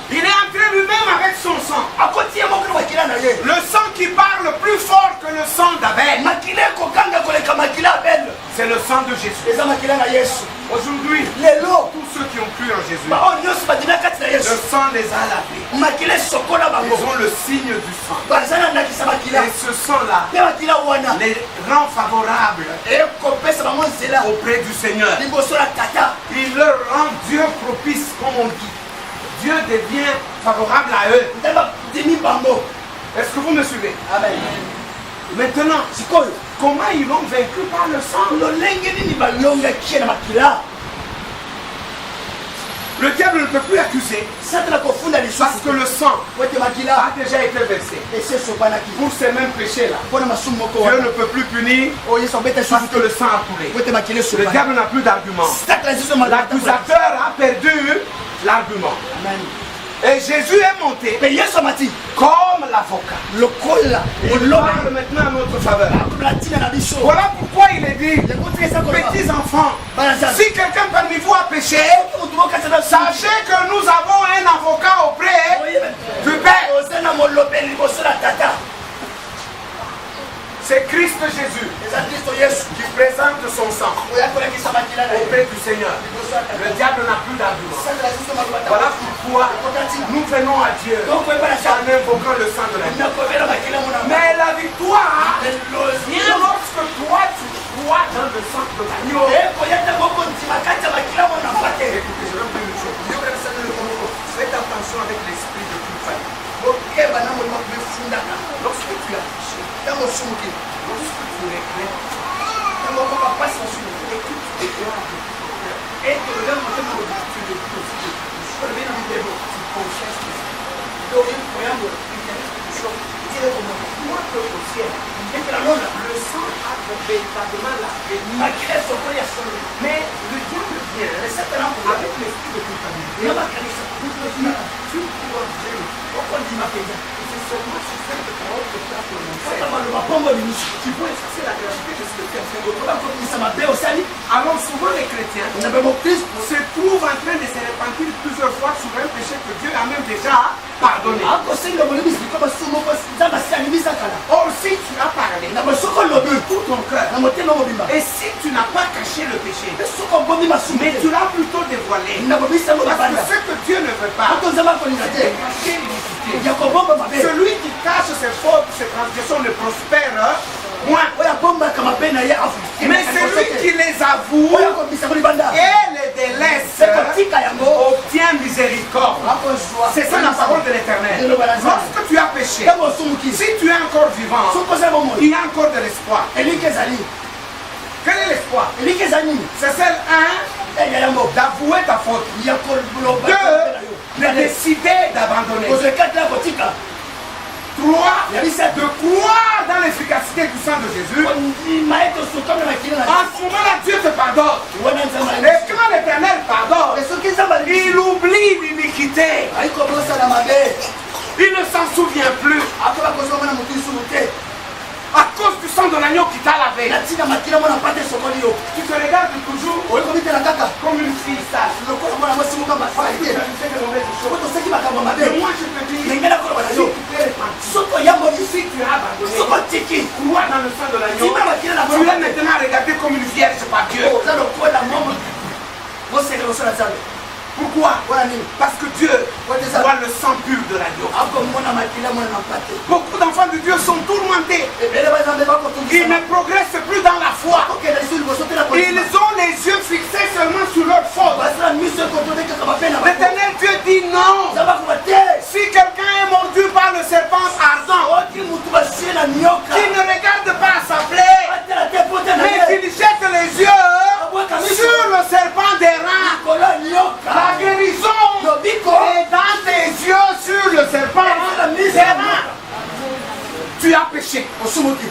Il est entré lui-même avec son sang. akoti ye moko na makila na ye Le sang qui parle plus fort que le sang d'Abel. makila ekokanga koleka makila abele C'est le sang de Jésus. eza makila na yesu Aujourd'hui, lelo tous ceux qui ont cru en Jésus, baoyo nyonso badimi na kati na le yesu sang les a lavés. makila esokola Ils bango ont le signe du sang. baza na ndakisa makila Et ce sang-là mpe makila wana les rend favorables ekopesa bango nzela auprès du Seigneur. liboso na tata Il leur rend Dieu propice, comme on dit. Dieu devient favorable à eux. nde badimi bango Est-ce que vous me suivez? amen Maintenant, sikoyo comment ils l'ont vaincu par le sang? lolenge nini balongaki ye na makila Le diable ne peut plus accuser satana kofunda parce lisusu que le sang po ete a makila déjà été versé. esi esopanaki Pour ces mêmes péchés-là, mpo na masumu moko Dieu wana ne peut plus punir oyo yesu abeta parce lisusu que le te sang a coulé. po ete makila Le esopana diable n'a plus d'argument. satana lisusu L'accusateur a perdu l'argument. amen Et Jésus est monté mpe yesu amati comme l'avocat. lokola Il oloba parle maintenant à notre faveur. akola ntina na biso Voilà pourquoi il est dit, yango tika eza koloba petits enfants, bana nzambe si quelqu'un parmi vous a péché, motu mokati na sachez que nous avons un avocat auprès du Père. oza na molobeli liboso na tata C'est Christ Jésus eza kristo yesu qui présente son sang oya kolakisa makila na ye auprès du Seigneur. liboso ya tata Le diable n'a plus d'argument. satana lisusu makoba Voilà pourquoi nous venons à Dieu tokoyeba na en nzambe invoquant le sang de la vie. nakobela makila mona Mais la victoire elozi vient lorsque toi tu crois dans le sang de l'agneau. ekoya ntango okondima kati ya makila mona mpate Écoutez, je vais vous dire une chose. Faites attention avec l'esprit de culpabilité. okeba na molima kobefundaka Lorsque tu as péché, ntango osumuki lorsque tu regrettes, ntango okoka mpasi osumuki et que tu te dois de tout ton cœur, ete oya motema mobima tu le dis aussi de tout. olobi na mibebo Tu confesses tes péchés. oyi koyango tire komona Moi que au ciel, ekela lona le sang a véritablement la béni. makila esokoli ya solo Mais le diable vient satana koya avec l'esprit de culpabilité. na makanisa Tu crois Dieu. okondima mpenza C'est seulement sur cette parole que tu as prononcée. kaka maloba pombo limusu Tu peux effacer la gravité de ce que tu as fait. bakobimisa mabe osali Alors souvent les chrétiens na be mokristo se trouvent en train de se repentir plusieurs fois sur un péché que Dieu a même déjà pardonné. akosenga molimisi liko basusu moko nzambe asi alimisa kala Or si tu as parlé na bosoko lobi de tout ton cœur, na motema mobimba et si tu n'as pas caché le péché, mpe soki obomi masumu mais tu te l'as plutôt dévoilé, na bobisa yango parce que libanda ce que Dieu ne veut pas, ato nzambe akolinga te c'est cacher l'iniquité. ya kobomba mabe Celui qui cache ses fautes, ses transgressions ne prospère point. oyo abombaka mabe na ye Mais celui qui les avoue oyo akobimisa yango libanda et les délaisse se kotika yango obtient miséricorde. akozwa C'est ça la parole de l'Éternel. Lorsque tu as péché, ntango osumuki si tu es encore vivant, soki ozali bomoi il y a encore de l'espoir. eliki ezali Quel est l'espoir? eliki eza nini C'est celle, un, eya yango d'avouer ta faute. ya koloba Deux, de décider d'abandonner. kozwa ekatela kotika Trois, ya bisatu de croire dans l'efficacité du sang de Jésus. kondima ete osukami na makila na En ce moment-là, Dieu te pardonne. wana nzambe Et quand l'Éternel pardonne, soki nzambe alimisi il oublie l'iniquité. ayi kobosana mabe Il ne s'en souvient plus. akoba À cause du sang de l'agneau qui t'a lavé. na tina makila mwana pate sokoli yo Tu te regardes toujours okomitela kaka comme une fille sage. lokola mwana mwasi moka Tu basite as fait de mauvaises choses. otoseki makambo mabe Et moi je te dis, ndenge nakoloba na si yo tu t'es répandu, soki oyamboli si tu as abandonné, soki otiki crois dans le sang de l'agneau, tima makila na tu es maintenant regardé comme une vierge par Dieu. oza lokola momo mosekela osala nzambe Pourquoi? mpona nini Parce que Dieu voit le sang pur de l'agneau. akomona makila mwana na mpate Beaucoup d'enfants de Dieu sont tourmentés. ebele banzambe Ils bakotungisa ne progressent plus dans la foi. okende lisu liboso te na Ils ont les yeux fixés seulement sur leur faute. basala miso ekotobe kaka mabe na bango L'Éternel Dieu dit non. nzambe akoba te Si quelqu'un est mordu par le serpent ardent, oki mutu basie na nyoka qu'il ne regarde pas sa plaie, atela te po te na mais ye qu'il jette les yeux sur le serpent des reins. likolo nyoka La guérison lobiko est dans tes yeux sur le serpent des reins. Tu as péché. osumuki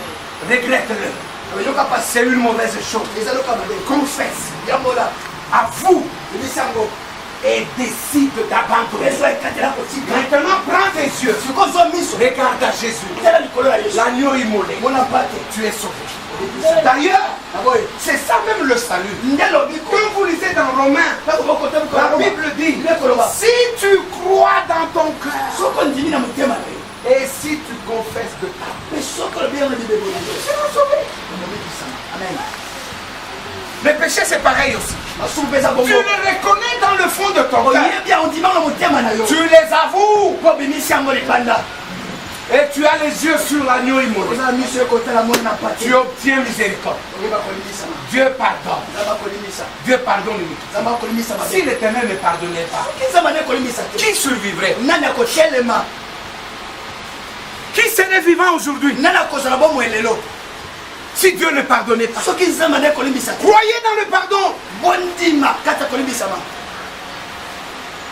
Regrette-le. oyoka pasi C'est une mauvaise chose. ezaloka mabe Confesse. yambola Avoue ebisi yango et décide d'abandonner. ezo ekatela kotika Maintenant, prends tes yeux. sikozwa miso Regarde à Jésus. tala likolo ya yesu L'agneau immolé. mona mpate Tu es sauvé. D'ailleurs, naboye c'est ça même le salut. nde lobiko Quand vous lisez dans Romains, nakobokote la Bible dit, lekoloba si tu crois dans ton cœur soko ndimi na motema na yo et si tu confesses de ta mpe soko lobi yango libebo na yo tu seras sauvé. omobikisama amen Le péché, c'est pareil aussi. masumu mpe eza Tu bongo le reconnais dans le fond de ton cœur. oyebi yango ndima na motema na yo Tu les avoues po obimisi yango libanda et tu as les yeux sur l'agneau immolé. oza na miso ekotala mona na mpate Tu obtiens miséricorde. oyeba kolimisama Dieu pardonne. nzambe akolimisa Dieu pardonne l'iniquité. nzambe akolimisa Si mabe l'Éternel ne pardonnait pas, soki nzambe ane kolimisa te qui survivrait? nani akotelema Qui serait vivant aujourd'hui nani akozala bomoi lelo si Dieu ne pardonnait pas? soki nzambe ane kolimisa te Croyez dans le pardon. bondima kati ya kolimisama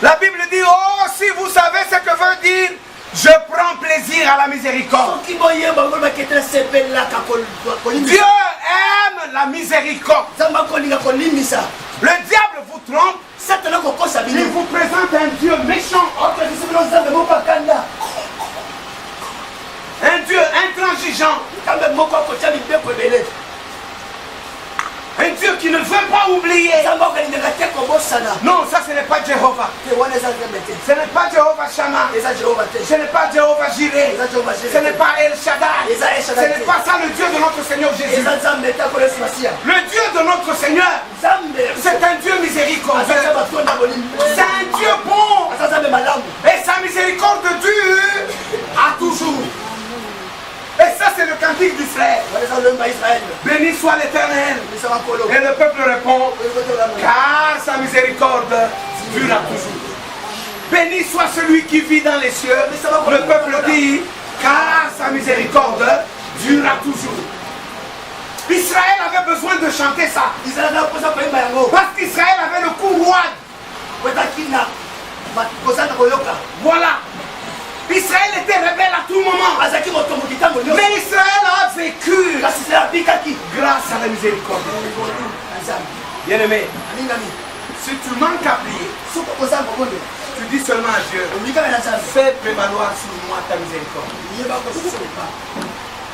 La Bible dit, oh, si vous savez ce que veut dire, je prends plaisir à la miséricorde. soki boyeba koloba ketela sepelaka Dieu kolimisa aime la miséricorde. nzambe akolinga kolimisa Le diable vous trompe, satana kokosa il bino vous présente un Dieu méchant, okokisi bino nzambe moko akanda un Dieu intransigeant, nzambe moko akotya mibeko ebele un Dieu qui ne veut pas oublier. nzambe akolingaka te kobosana Non, ça ce n'est pas Jéhovah. te wana eza nzambe te Ce n'est pas Jéhovah Shammah. eza jehova te Ce n'est pas Jéhovah Jireh. eza jehova Ce n'est pas El Shaddai. eza Ce eshadai n'est pas ça le Dieu de notre Seigneur Jésus. eza nzambe te akolesi masiya Le Dieu de notre Seigneur, nzambe c'est un Dieu miséricordieux. aza batonda bolimi C'est un Dieu bon. aza nzambe malamu Et sa miséricorde dure à toujours. Et ça, c'est le cantique d'Israël. wana eza loyemba israele Béni soit l'Éternel. bisa makolo Et le peuple répond, car car sa miséricorde dure à toujours. Béni soit celui qui vit dans les cieux. Le peuple dit, car sa miséricorde dure à toujours. Israël avait besoin de chanter ça. israele akoza koyemba yango Parce qu'Israël avait le cou roide. kozaki na kozana koyoka Voilà. Israël était rebelle à tout moment. azalaki motomboki ntango nyonso Mais Israël a vécu kasi israele abikaki grâce à la miséricorde. na nzambe Bien-aimé, alingami si tu manques à prier, soki okozala kobondela tu dis seulement à Dieu, olikaka na nzambe fais prévaloir sur moi ta miséricorde. yeba kososoba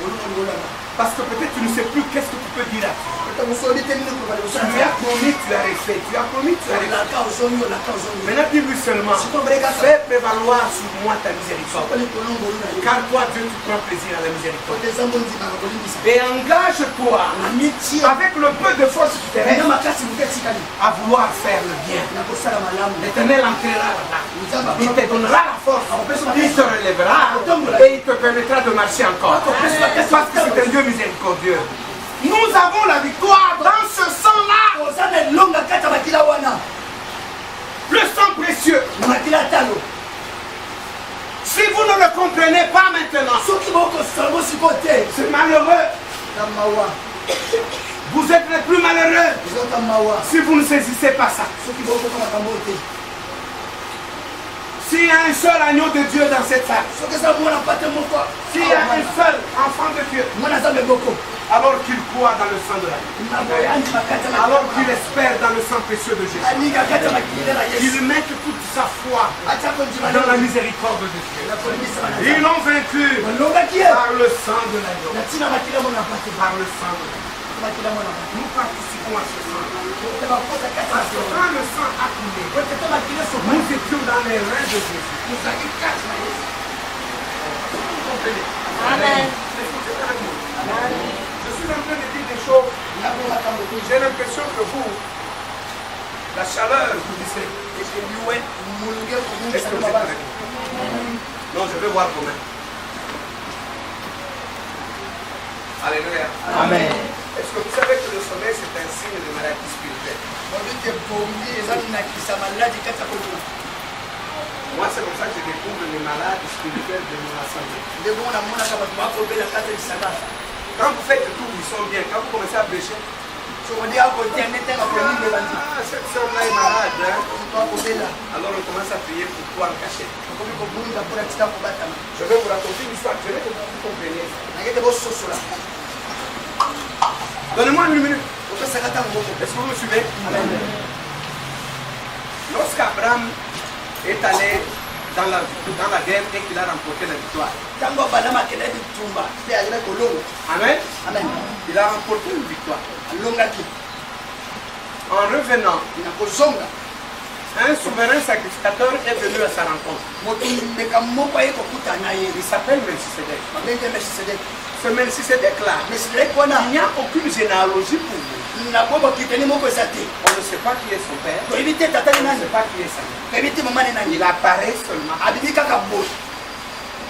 olongololanga Parce que peut-être tu ne sais plus qu'est-ce que tu peux dire à Dieu. ata mosoli te nini koba liboso na Tu as nzambe promis, tu as refait. Tu as promis, tu as refait. olaka ozongi olaka ozongi Maintenant, dis-lui seulement, sikobreka fais prévaloir sur moi ta miséricorde. sokoli kolongolu na yo Car toi, Dieu, tu prends plaisir à la miséricorde. kote eza mondimaka kolimbisa Et engage-toi mitie avec le peu de force qui te ena reste makasi moke etikali à vouloir faire le bien. na kosala malamu L'Éternel entrera là-bas. nzambe Il te donnera la force. Il te relèvera et il te permettra de marcher encore. Parce que c'est un Dieu miséricordieux. Nous avons la victoire dans ce sang-là. oza na elonga kati ya makila wana Le sang précieux. makila talo Si vous ne le comprenez pas maintenant, soki bokosango siko te c'est malheureux. na mawa Vous êtes les plus malheureux ezota mawa si vous ne saisissez pas ça. soki bokoka makambo te S'il y a un seul agneau de Dieu dans cette salle, soki eza mwana mpate moko s'il y a un seul enfant de Dieu, mwana nzambe moko alors qu'il croit dans le sang de l'agneau, naboye andima kati ya alors qu'il makila espère dans le sang précieux de Jésus, alinga kati ya makilile na yesu il met toute sa foi atya kondima dans la miséricorde de Dieu. na kolimbisa bana Ils l'ont vaincu balongaki ye par le le sang de l'agneau. Par le sang de l'agneau. Nous participons à ce sang. Parce que quand le sang a coulé, nous étions dans les reins de Jésus. Vous comprenez? Amen. Je suis en train de dire des choses. J'ai l'impression que vous, la chaleur, vous disiez. Est-ce que vous êtes avec moi? Non, je vais voir comment. Alléluia. Amen. Est-ce que vous savez que le sommeil c'est un signe de maladie spirituelle? Moi c'est comme ça que je découvre les malades spirituels de mon assemblée. Quand vous faites tout, ils sont bien. Quand vous commencez à prêcher, cette soeur-là est malade. Hein? Alors on commence à prier pour toi en cachette. Je vais vous raconter une histoire. Je vais que vous compreniez. Donnez-moi une minute. Est-ce que vous me suivez? Lorsqu'Abraham est allé dans la guerre et qu'il a remporté la victoire. Amen. Il a remporté une victoire. En revenant, un souverain sacrificateur est venu à sa rencontre. Il s'appelle Melchisedec. Ce Melchisedec-là, il n'y a aucune généalogie pour lui. On ne sait pas qui est son père. On ne sait pas qui est sa mère. Il apparaît seulement.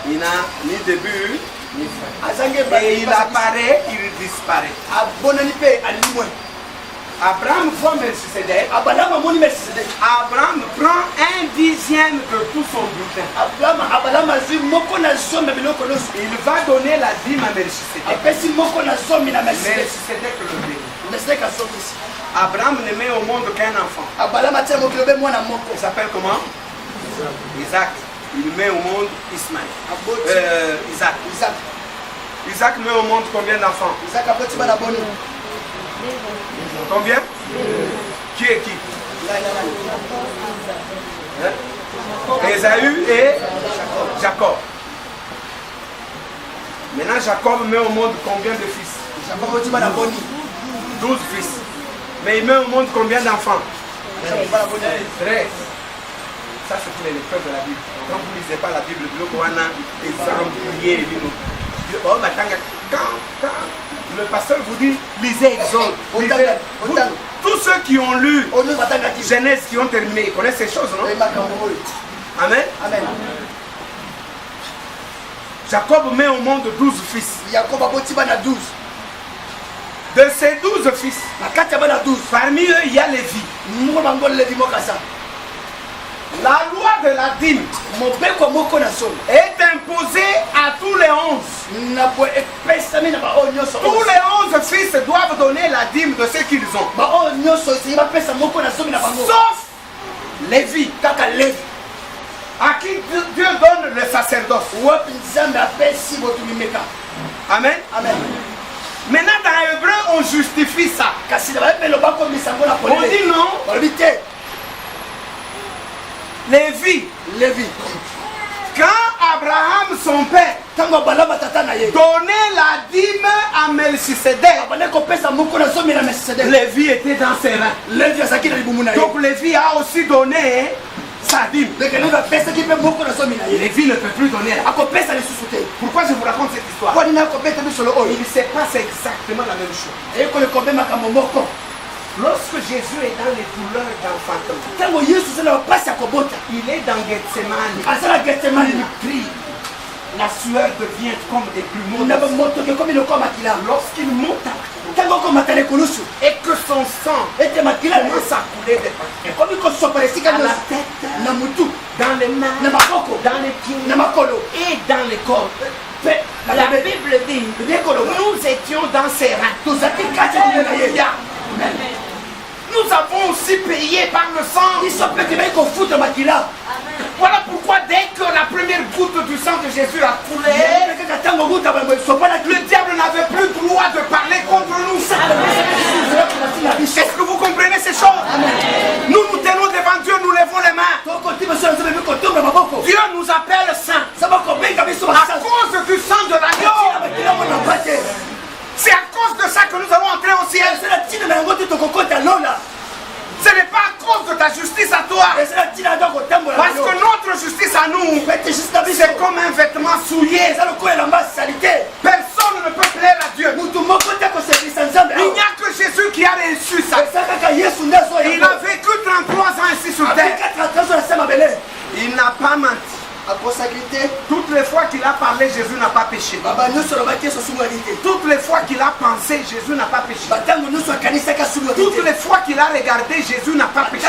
Il n'a ni début ni fin. Et il apparaît, il disparaît. Abraham voit Melchisedec. Abraham prend 1/10 de tout son butin. Il va donner la dîme à Melchisedec. Melchisedec le bénit. Abraham ne met au monde qu'un enfant. Il s'appelle comment? Isaac. Il met au monde Ismaël. Isaac. Isaac met au monde combien d'enfants? Combien? Qui est qui? Ésaü et Jacob. Maintenant Jacob met au monde combien de fils? 12 fils. Mais il met au monde combien d'enfants? 13. Ça c'est pour les lecteurs de la Bible. Quand vous ne lisez pas la Bible, quand le pasteur vous dit lisez Exode, tous ceux qui ont lu Genèse, qui ont terminé, ils connaissent ces choses, non? Amen. Jacob met au monde 12 fils. De ces 12 fils, parmi eux il y a Lévi. La loi de la dîme est imposée à tous les 11. Tous les 11 fils doivent donner la dîme de ce qu'ils ont. Sauf Lévi, à qui Dieu donne le sacerdoce. Amen. Maintenant dans Hébreu on justifie ça. On dit non. Lévi. Quand Abraham, son père, donnait la dîme à Melchisedec, Lévi était dans ses reins. Donc Lévi a aussi donné sa dîme. Lévi ne peut plus donner. Pourquoi je vous raconte cette histoire? Il se passe exactement la même chose. Lorsque Jésus est dans les douleurs d'enfantement, il est dans Gethsemane, il prie, la sueur devient comme des plumeaux. Lorsqu'il monte et que son sang commence à couler des parties, à la tête, dans les mains, dans les pieds et dans les corps. La Bible dit, nous étions dans ses reins. Nous avons aussi payé par le sang. Voilà pourquoi dès que la première goutte du sang de Jésus a coulé, le diable n'avait plus le droit de parler contre nous. Est-ce que vous comprenez ces choses? Nous nous tenons devant Dieu, nous levons les mains. Dieu nous appelle saints à cause du sang de l'agneau. que nous allons entrer au ciel. Ce n'est pas à cause de ta justice à toi. Parce que notre justice à nous, c'est comme un vêtement souillé. Personne ne peut plaire à Dieu. Il n'y a que Jésus qui a reçu ça. Il a vécu 33 ans ici sur terre. Il n'a pas menti. Toutes les fois qu'il a parlé, Jésus n'a pas péché. Toutes les fois qu'il a pensé, Jésus n'a pas péché. Toutes les fois qu'il a regardé, Jésus n'a pas péché.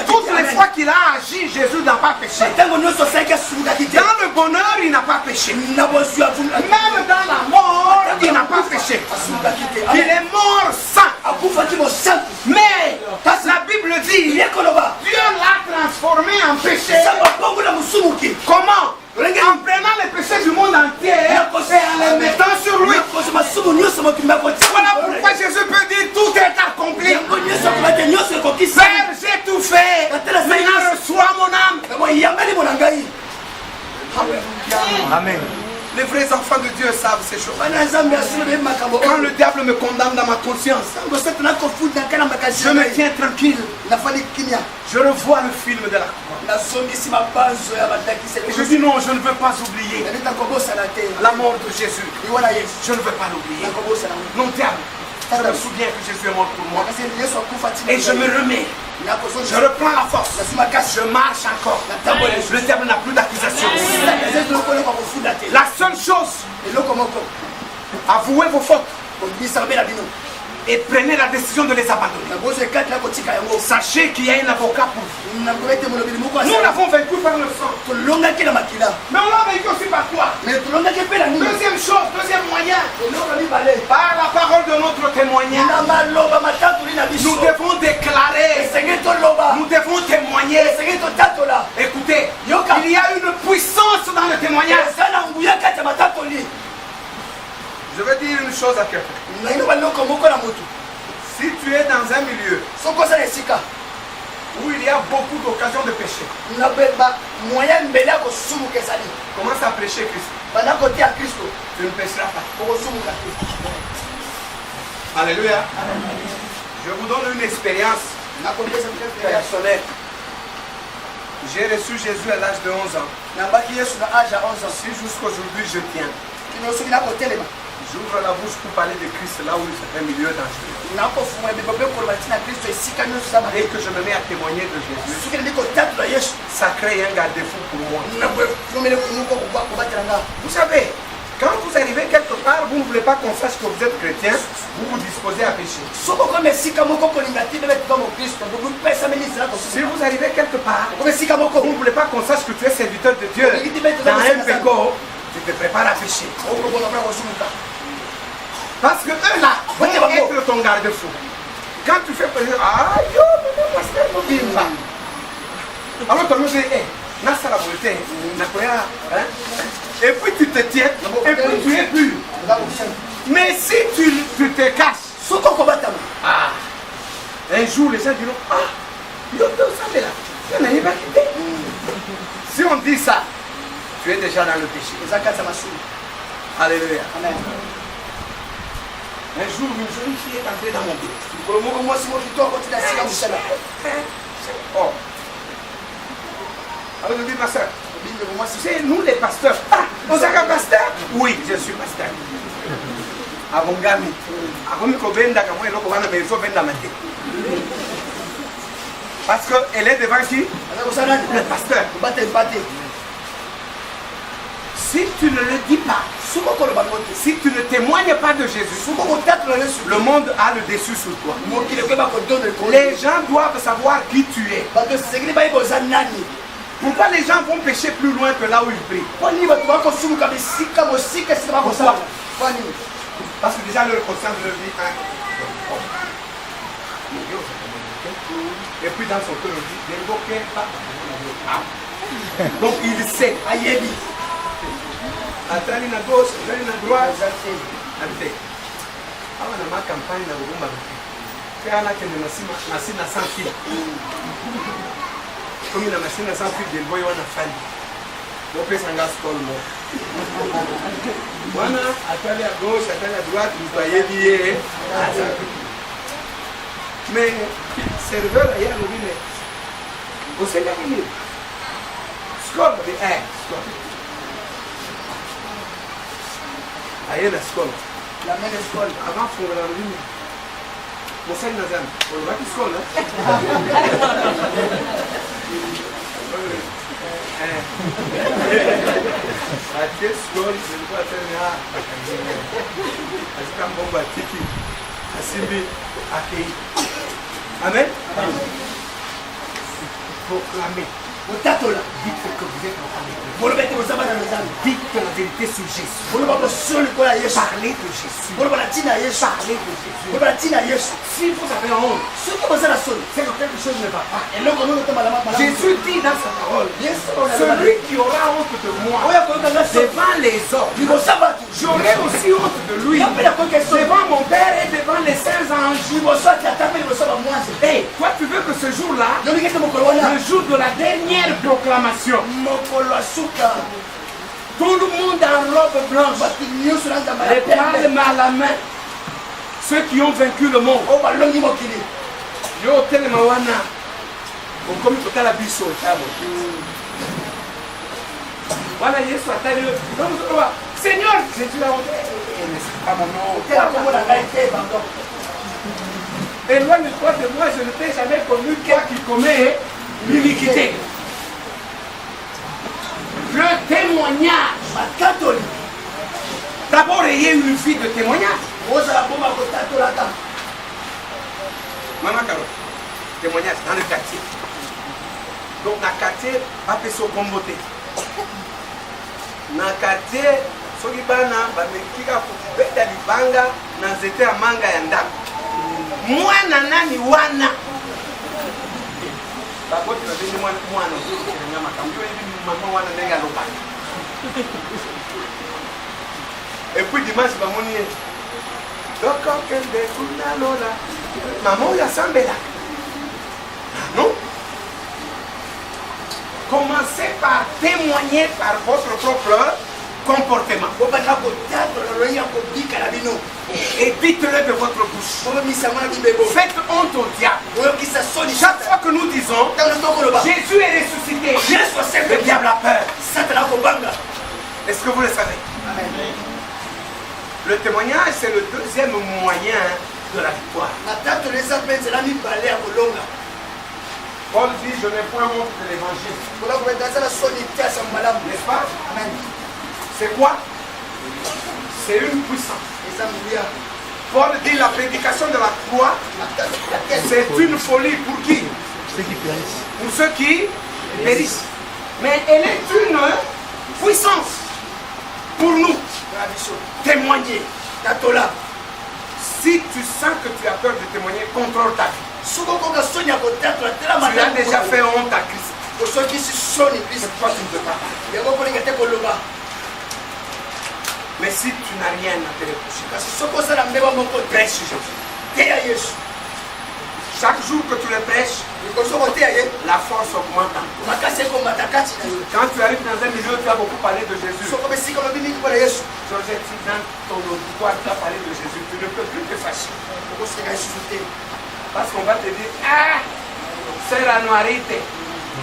Toutes les fois qu'il a agi, Jésus n'a pas péché. Dans le bonheur, il n'a pas péché. Même dans la mort, il n'a pas péché. Il est mort saint. Mais la Bible dit, Dieu l'a transformé en péché. Comment? En prenant les péchés du monde entier et en les mettant sur lui. Voilà pourquoi Jésus peut dire tout est accompli. Père, j'ai tout fait. Maintenant reçois mon âme. Amen. Les vrais enfants de Dieu savent ces choses. Quand le diable me condamne dans ma conscience, je me tiens tranquille. Je revois le film de la croix. Et je dis non, je ne veux pas oublier la mort de Jésus. Je ne veux pas l'oublier. Non, diable, je me souviens que Jésus est mort pour moi. Et je me remets. Je reprends la force. Je marche encore. Le diable n'a plus d'accusation. La seule chose, avouez vos fautes et prenez la décision de les abandonner. Sachez qu'il y a un avocat pour vous. Nous l'avons vaincu par le sang. Mais on l'a vaincu aussi par quoi? Deuxième chose, deuxième moyen, par la parole de notre témoignage. Nous devons déclarer, nous devons témoigner. Écoutez, il y a une puissance dans le témoignage. Je veux dire une chose à quelqu'un. Si tu es dans un milieu où il y a beaucoup d'occasions de pécher, commence à prêcher Christ. Tu ne pécheras pas. Alléluia. Je vous donne une expérience personnelle. J'ai reçu Jésus à l'âge de 11 ans. Si jusqu'aujourd'hui je tiens, j'ouvre la bouche pour parler de Christ là où c'est un milieu dangereux. Et que je me mets à témoigner de Jésus. Ça crée un garde-fou pour moi. Vous savez, quand vous arrivez quelque part, vous ne voulez pas qu'on sache que vous êtes chrétien, vous vous disposez à pécher. Si vous arrivez quelque part, vous ne voulez pas qu'on sache que tu es serviteur de Dieu dans un péché, tu te prépares à pécher. Parce que eux là vont être ton garde-fou. Quand tu fais pécher, alors tu me dis, et puis tu te tiens, et puis tu es pur. Mais si tu te caches, un jour les gens diront, si on dit ça, tu es déjà dans le péché. Alléluia. Amen. Un jour, une jeune fille est entrée dans mon bureau. Oh. Alors je dis, ma soeur, c'est nous les pasteurs. Vous êtes un pasteur? Oui, je suis pasteur. Parce qu'elle est devant qui? Le pasteur. Si tu ne le dis pas, si tu ne témoignes pas de Jésus, le monde a le dessus sur toi. Les gens doivent savoir qui tu es. Pourquoi les gens vont pécher plus loin que là où ils prient? Pourquoi? Parce que déjà leur conscience leur dit et puis dans son cœur il dit donc il sait. Atrani na gauche, atrani na droite. Ante. Awa na ma campagne na Burumba. Kana kende na sans fil. Comme na machine na sans fil de boy wana fali. bopesanga skole mo wana atali à gauche atali à droite moto ayebi ye mais serveur aye alobi me osengaki nini skole de skole aye na skole La même école. avant fongola lobi me mosali na zana olobaki skole atie skole selikuwa tena azika mbongo atiki asimbi akei amen proclamer Otatola. dites que vous êtes en train de Vous le mettez aux amas dans les âmes. dites que la vérité sur Jésus Vous le mettez sur le collier. parlez de Jésus Vous le mettez à Yesu. parlez de Jésus Vous le mettez à Yesu. si vous avez honte Ce qui vous a la sonne. c'est que quelque chose ne va pas Et là, comme nous sommes à la main. Jésus dit dans sa parole celui qui aura honte de moi devant les hommes j'aurai aussi honte de lui devant mon Père et devant les saints anges. Hey, toi tu veux que ce jour-là, le jour de la dernière proclamation, tout le monde en robe blanche, les palmes à la main, ceux qui ont vaincu le monde. Yo telema wana okomi kotala biso tamo wana Yesu atali yo Seigneur Jésus a dit mais c'est pas mon nom. Éloigne-toi de moi, je ne t'ai jamais connu quelqu'un qui commet l'iniquité. Le témoignage. D'abord, ayez une vie de témoignage. Maman Caro, témoignage dans le quartier. Donc, dans le quartier, pas de comboté. Dans le quartier, soki bana bamekika kubeta libanga na nzete ya manga ya ndako mwana nani wana bakoti babengi mwana ozokelanga makambo oyebi mama wana ndenge alobaka epuis dimanche bamoni ye dokokende kuna lola mama oyo asambelaka non. Commencez par témoigner par votre propre comportement. Et dites-le de votre bouche. Faites honte au diable. Chaque fois que nous disons Jésus est ressuscité, le diable a peur. Est-ce que vous le savez? Le témoignage, c'est le deuxième moyen de la victoire. Paul dit, je n'ai point honte de l'évangile. N'est-ce pas? C'est quoi? C'est une puissance. Paul dit, la prédication de la croix, c'est une folie pour qui? Ceux qui périssent. Pour ceux qui périssent. Mais elle est une puissance pour nous. Témoigner. Si tu sens que tu as peur de témoigner, contrôle ta vie. Tu as déjà fait honte à Christ. Pourquoi tu ne peux pas? Mais si tu n'as rien à te reprocher, prêche Jésus. Chaque jour que tu le prêches, la force augmente. Quand tu arrives dans un milieu, tu as beaucoup parlé de Jésus. Georgette, si dans ton auditoire tu as parlé de Jésus, tu ne peux plus te fâcher. Parce qu'on va te dire, ah, c'est la noirité.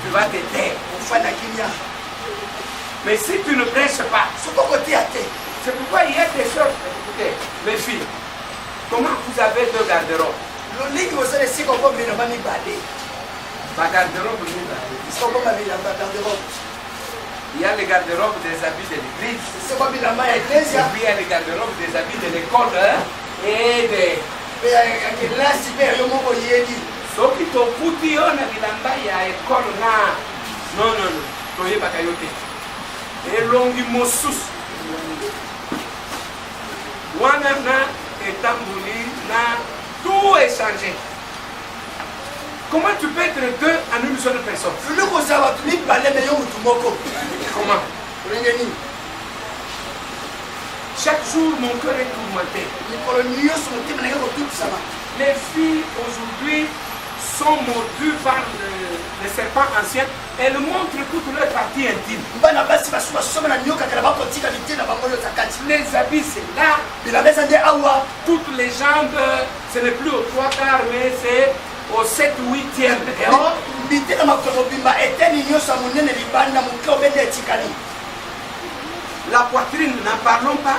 Tu vas te taire. Mais si tu ne prêches pas, c'est pourquoi il y a des choses. Écoutez, mes filles, comment vous avez deux garde-robes? Ma garde-robe, il y a les garde-robes des habits de l'église. Et puis il y a les garde-robes des habits de l'école et des. Soki tokuti yo na bilamba ya ekolo na non toyebaka yo te elongi mosusu wana na etamboli na tout échanger. Comment tu peux être deux en une seule personne? Comment? Chaque jour, mon cœur est tourmenté. Les filles aujourd'hui sont mordus par le serpent ancien, elles montrent toute leur partie intime. Les habits, c'est là. Toutes les jambes, ce n'est plus au 3 quarts, mais c'est au 7 ou 8e. La poitrine, n'en parlons pas.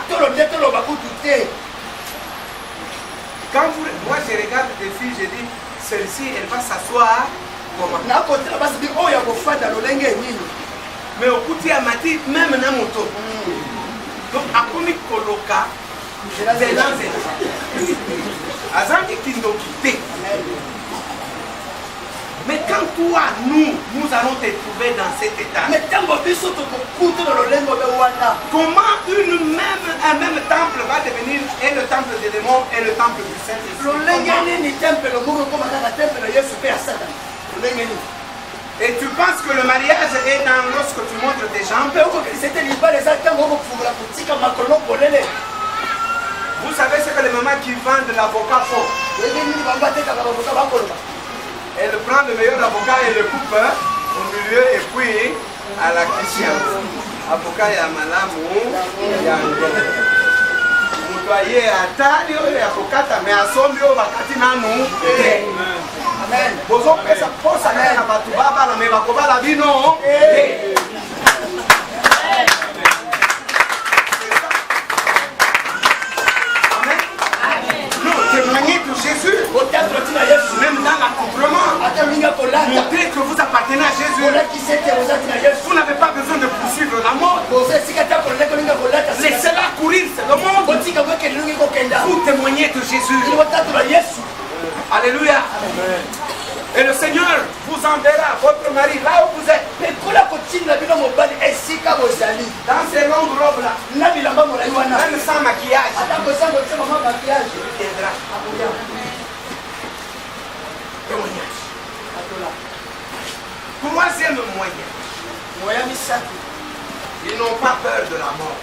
Quand moi je regarde des filles, je dis, celle-ci, elle va s'asseoir comment? Mais au coup, tu as mati, même dans mon moto. Donc, à quoi coloca, c'est là, mais quand toi, nous allons te trouver dans cet état. Comment un même temple va devenir et le temple des démons et le temple du Saint-Esprit? Et tu penses que le mariage est dans lorsque tu montres tes jambes? Vous savez ce que les mamans qui vendent l'avocat font? Elle prend le meilleur avocat et le coupe au milieu et puis à la question. Avocat ya malamu ya ngomo. Mutoye atali oyo avocat mais asombi o bakati nanu. Amen. Bozo pesa posa na batu baba na me bakobala bino. Témoigner de Jésus, même dans l'accouplement, montrer que vous appartenez à Jésus. Vous n'avez pas besoin de poursuivre la mort. Laissez-la courir, c'est le monde. Vous témoignez de Jésus. Alléluia. Et le Seigneur vous enverra votre mari là où vous êtes. Dans ces longues robes là, même sans maquillage, il viendra. Témoignage. Troisième moyen. Ils n'ont pas peur de la mort.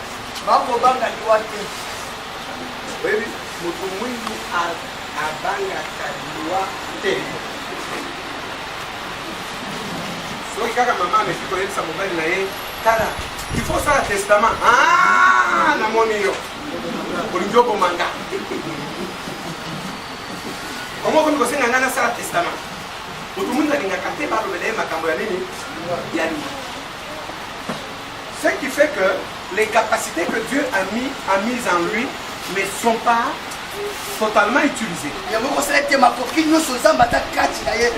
Oui, oui. Donc, quand maman me dit que ça mobile, il faut ça le testament. Ah, la monio. Pour le job au manga. Comment vous avez ça le testament? Tout le monde a dit que par le ce qui fait que les capacités que Dieu a mises en lui ne sont pas totalement utilisées.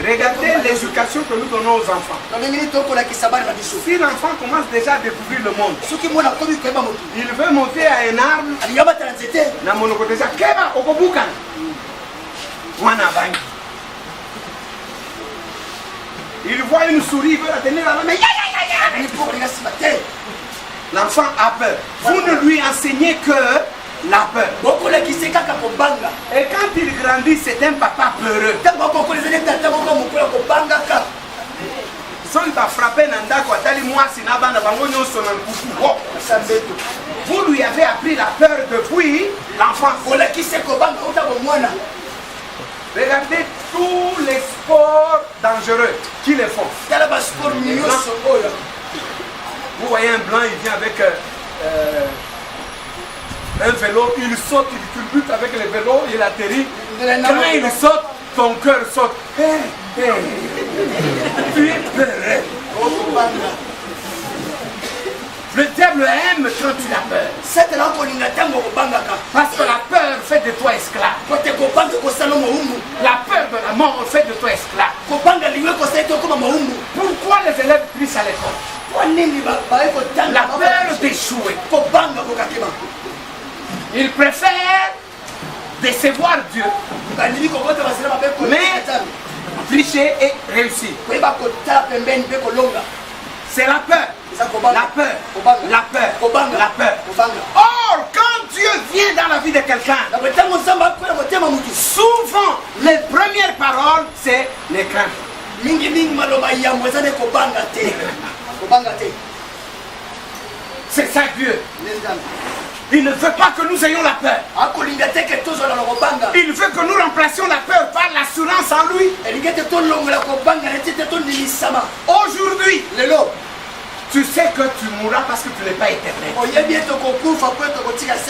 Regardez l'éducation que nous donnons aux enfants. Si l'enfant commence déjà à découvrir le monde, il veut monter à un arbre, il voit une souris, il veut la tenir à la main. L'enfant a peur. Vous ne lui enseignez que la peur. Et quand il grandit, c'est un papa peureux. Si il va frapper vous lui avez appris la peur depuis l'enfance. Regardez tous les sports dangereux qu'ils font. Vous voyez un blanc, il vient avec un vélo, il saute, il culbute avec le vélo, il atterrit. Quand il saute, ton cœur saute. Tu es peureux. Le diable aime quand tu as peur. Parce que la peur fait de toi esclave. La peur de la mort fait de toi esclave. Pourquoi les élèves trissent à l'école? La peur d'échouer. Ils préfèrent décevoir Dieu, mais tricher et réussir. C'est la peur. La peur. La peur. La peur. Or, quand Dieu vient dans la vie de quelqu'un, souvent, les premières paroles, c'est les craintes. C'est ça Dieu. Il ne veut pas que nous ayons la peur. Il veut que nous remplacions la peur par l'assurance confiance en lui. Aujourd'hui, tu sais que tu mourras parce que tu n'es pas éternel.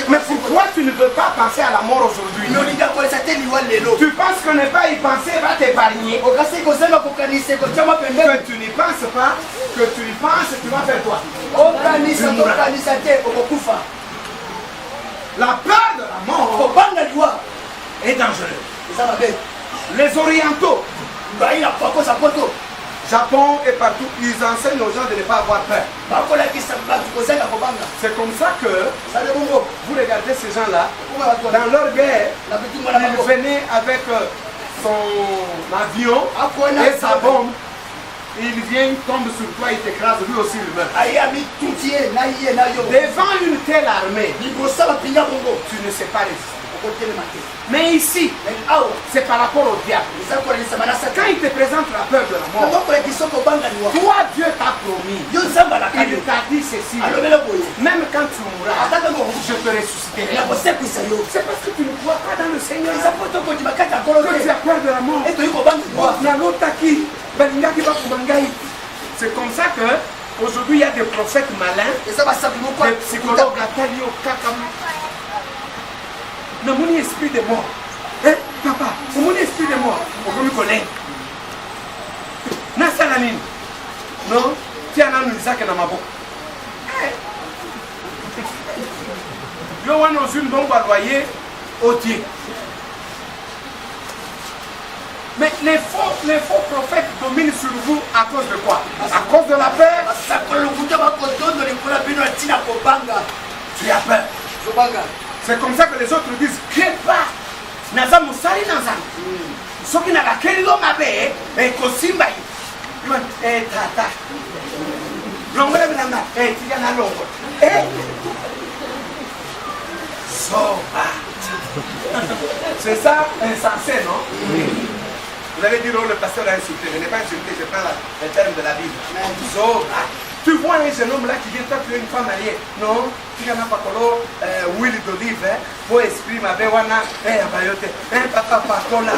Mais pourquoi tu ne veux pas penser à la mort aujourd'hui? Tu penses que ne pas y penser va t'épargner. Que tu n'y penses pas, que tu y penses, tu vas faire quoi? La peur de la mort est dangereuse. Les orientaux, Japon et partout, ils enseignent aux gens de ne pas avoir peur. C'est comme ça que vous regardez ces gens-là, dans leur guerre, ils venaient avec son avion et sa bombe. Il vient, il tombe sur toi, il t'écrase, lui aussi il meurt. Devant une telle armée, tu ne sais pas résister. Mais ici, c'est par rapport au diable. Quand il te présente la peur de la mort, toi Dieu t'a promis, il t'a dit ceci, même quand tu mourras, je te ressusciterai. C'est parce que tu ne crois pas dans le Seigneur que tu as peur de la mort. C'est comme ça que aujourd'hui il y a des prophètes malins, des psychologues, non, mon esprit de mort. Eh, papa, mon esprit de mort. On me connaît. Nasalanine. Non, tu as un Isaac dans ma bouche. Je vois dans une bombe à loyer au Dieu. Mais les faux prophètes dominent sur vous à cause de quoi? À cause de la peur. Tu as peur. C'est comme ça que les autres disent, crée pas. Naza musali naza. Soki na lakeli lo mabe, kosimba yi. Tata. Longo le binanga, tika na longo. Soba. C'est ça, insensé, non? Vous allez dire, oh, le pasteur a insulté. Je n'ai pas insulté, je prends le terme de la Bible. Soba. Tu vois un jeune homme là qui vient, toi tu es une femme mariée. Non, tu n'as pas colo, huile d'olive, pour esprit, ma béwana, abayote, papa, papa, là.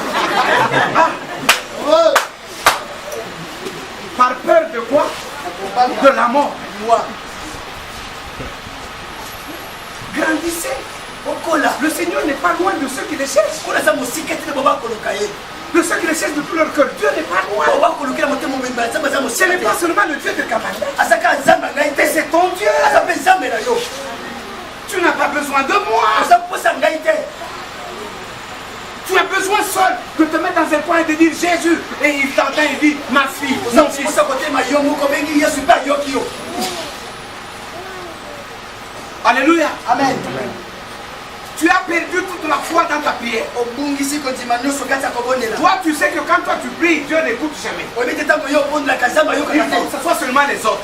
Par peur de quoi? De la mort. Grandissez. Le Seigneur n'est pas loin de ceux qui le cherchent. De ceux qui le cherchent de tout leur cœur. Dieu n'est pas loin. Ce n'est pas seulement le Dieu de Kabbalah. Mais c'est ton Dieu. Tu n'as pas besoin de moi. Tu as besoin seul de te mettre dans un coin et de dire Jésus. Et il t'entend et dit ma fille, mon fils. Alléluia. Amen. Tu as perdu toute la foi dans ta prière. Toi, tu sais que quand toi tu pries, Dieu n'écoute jamais. Il faut que ce soit seulement les autres.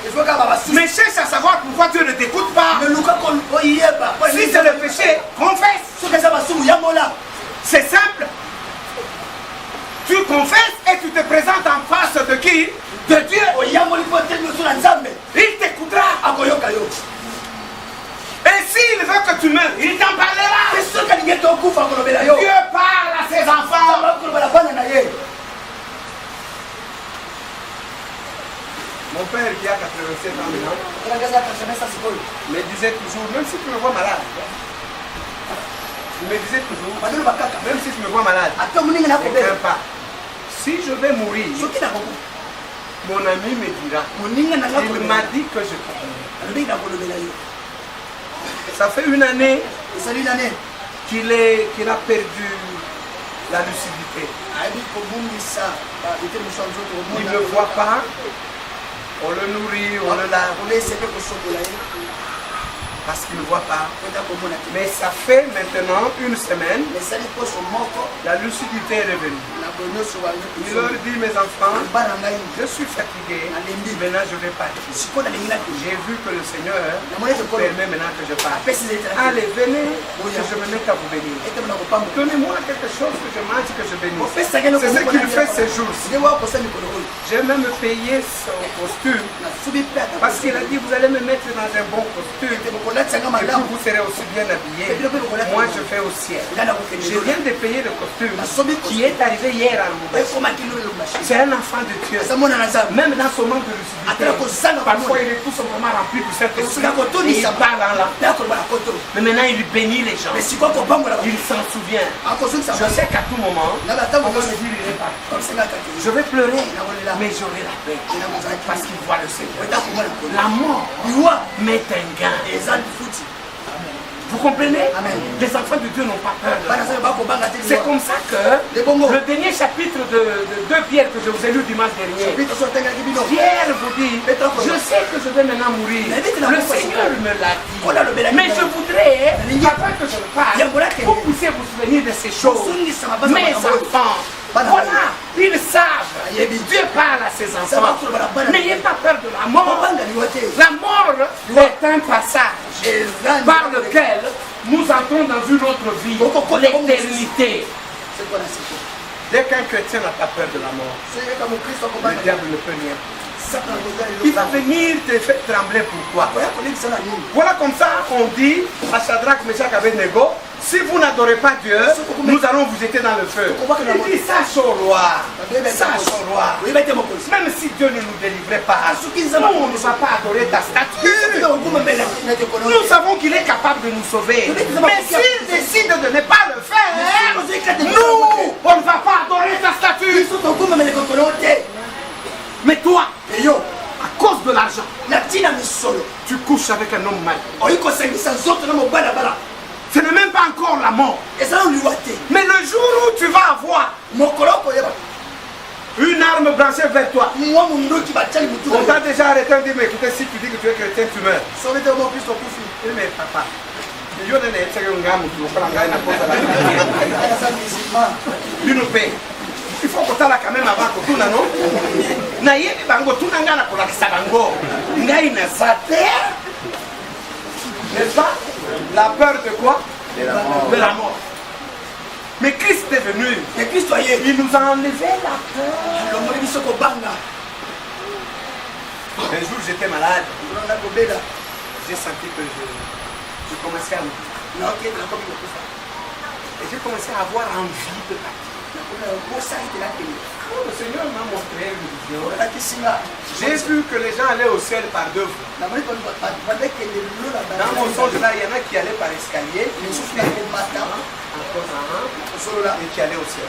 Mais cherche à savoir pourquoi Dieu ne t'écoute pas. Si c'est le péché, confesse. C'est simple. Tu confesses et tu te présentes en face de qui? De Dieu. Il t'écoutera. Et s'il veut que tu meurs, il t'en parlera. Dieu parle à ses enfants. Mon père qui a 87 ans maintenant me disait toujours, même si tu me vois malade, il me disait toujours, même si tu me vois malade, ne crains pas. Si je vais mourir, mon ami me dira, il m'a dit que je t'aime. Ça fait une année qu'il a perdu la lucidité. Il ne voit pas, on le nourrit, on le lave. Parce qu'il ne voit pas. Mais ça fait maintenant une semaine, la lucidité est revenue. Il leur dit, mes enfants, je suis fatigué, maintenant je vais partir. J'ai vu que le Seigneur permet maintenant que je parte. Allez, venez, je me mets à vous bénir. Donnez-moi quelque chose que je mange, que je bénisse. C'est ce qu'il fait ces jours-ci. J'ai même payé son costume, parce qu'il a dit, vous allez me mettre dans un bon costume. Et puis vous serez aussi bien habillés. Moi je vais au ciel. Je viens de payer le costume qui est arrivé hier à Lubumbashi. C'est un enfant de Dieu. Même dans son manque de lucidité, parfois il est tout simplement rempli du Saint-Esprit. Et il parle en langue. Mais maintenant il bénit les gens. Il s'en souvient. Je sais qu'à tout moment, on va me dire il est parti. Je vais pleurer, mais j'aurai la paix. Parce qu'il voit le Seigneur. La mort met un gain. Vous comprenez? Les enfants de Dieu n'ont pas peur. C'est comme ça que le dernier chapitre de 2 Pierre que je vous ai lu dimanche dernier, Pierre vous dit, je sais que je vais maintenant mourir. Le Seigneur me l'a dit. Mais je voudrais, afin que je le fasse, vous puissiez vous souvenir de ces choses. Mes enfants, voilà, ils savent. Dieu parle à ses enfants. N'ayez pas peur de la mort. La mort est un passage par lequel nous entrons dans une autre vie, l'éternité. Dès qu'un chrétien n'a pas peur de la mort, le diable ne peut rien. Il va venir te faire trembler. Pourquoi? Voilà comme ça on dit à Shadrach, Meshach, Abednego, si vous n'adorez pas Dieu, nous allons vous jeter dans le feu. Il dit, sache au roi, sache au roi. Même si Dieu ne nous délivrait pas, nous on ne va pas adorer ta statue. Nous savons qu'il est capable de nous sauver. Mais s'il décide de ne pas le faire, nous, on ne va pas adorer ta statue. Mais toi, à cause de l'argent, tu couches avec un homme mal. Ce n'est même pas encore la mort. Mais le jour où tu vas avoir une arme branchée vers toi, on t'a déjà arrêté et dit, mais écoutez, si tu dis que tu es chrétien, tu meurs. Mais papa, il faut que tu aies quand même avant que tu n'aies pas n'est-ce pas? La peur de quoi? De la mort. Mais Christ est venu. Il nous a enlevé la peur. Un jour j'étais malade. J'ai senti que je commençais à mourir. Et j'ai commencé à avoir envie de partir. Le Seigneur m'a montré une vision. J'ai vu que les gens allaient au ciel par 2 fois. Dans mon songe là, il y en a qui allaient par escalier, et qui allaient au ciel.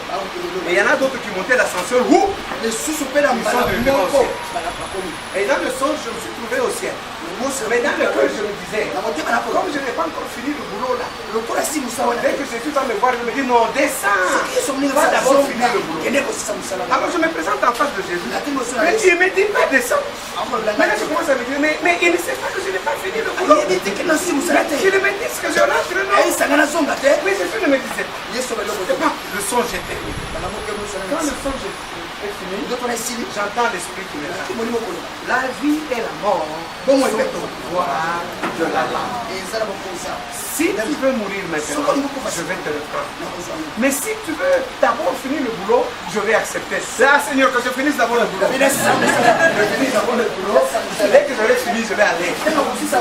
Et il y en a d'autres qui montaient l'ascenseur. Ils sont devenus au ciel. Et dans le songe, je me suis trouvé au ciel. Mais dans le cœur, je me disais, comme je n'ai pas encore fini le boulot là, dès que Jésus va me voir, il me dit non, descends, va d'abord finir le boulot. Alors je me présente en face de Jésus. Mais Dieu me dit pas descends. Maintenant je commence à me dire, mais il ne sait pas que je n'ai pas fini le boulot. Je lui me dis que je rentre, non. Mais Jésus ne me disait pas. Le songe est terminé. Quand le songe est fini, j'entends l'esprit qui me dit, la vie et la mort sont au pouvoir de la langue. Si tu veux mourir maintenant, je vais te le prendre. Mais si tu veux d'abord finir le boulot, je vais accepter. Ah Seigneur, que je finisse d'abord le boulot. Je finis d'abord le boulot. Dès que j'aurai fini, je vais aller.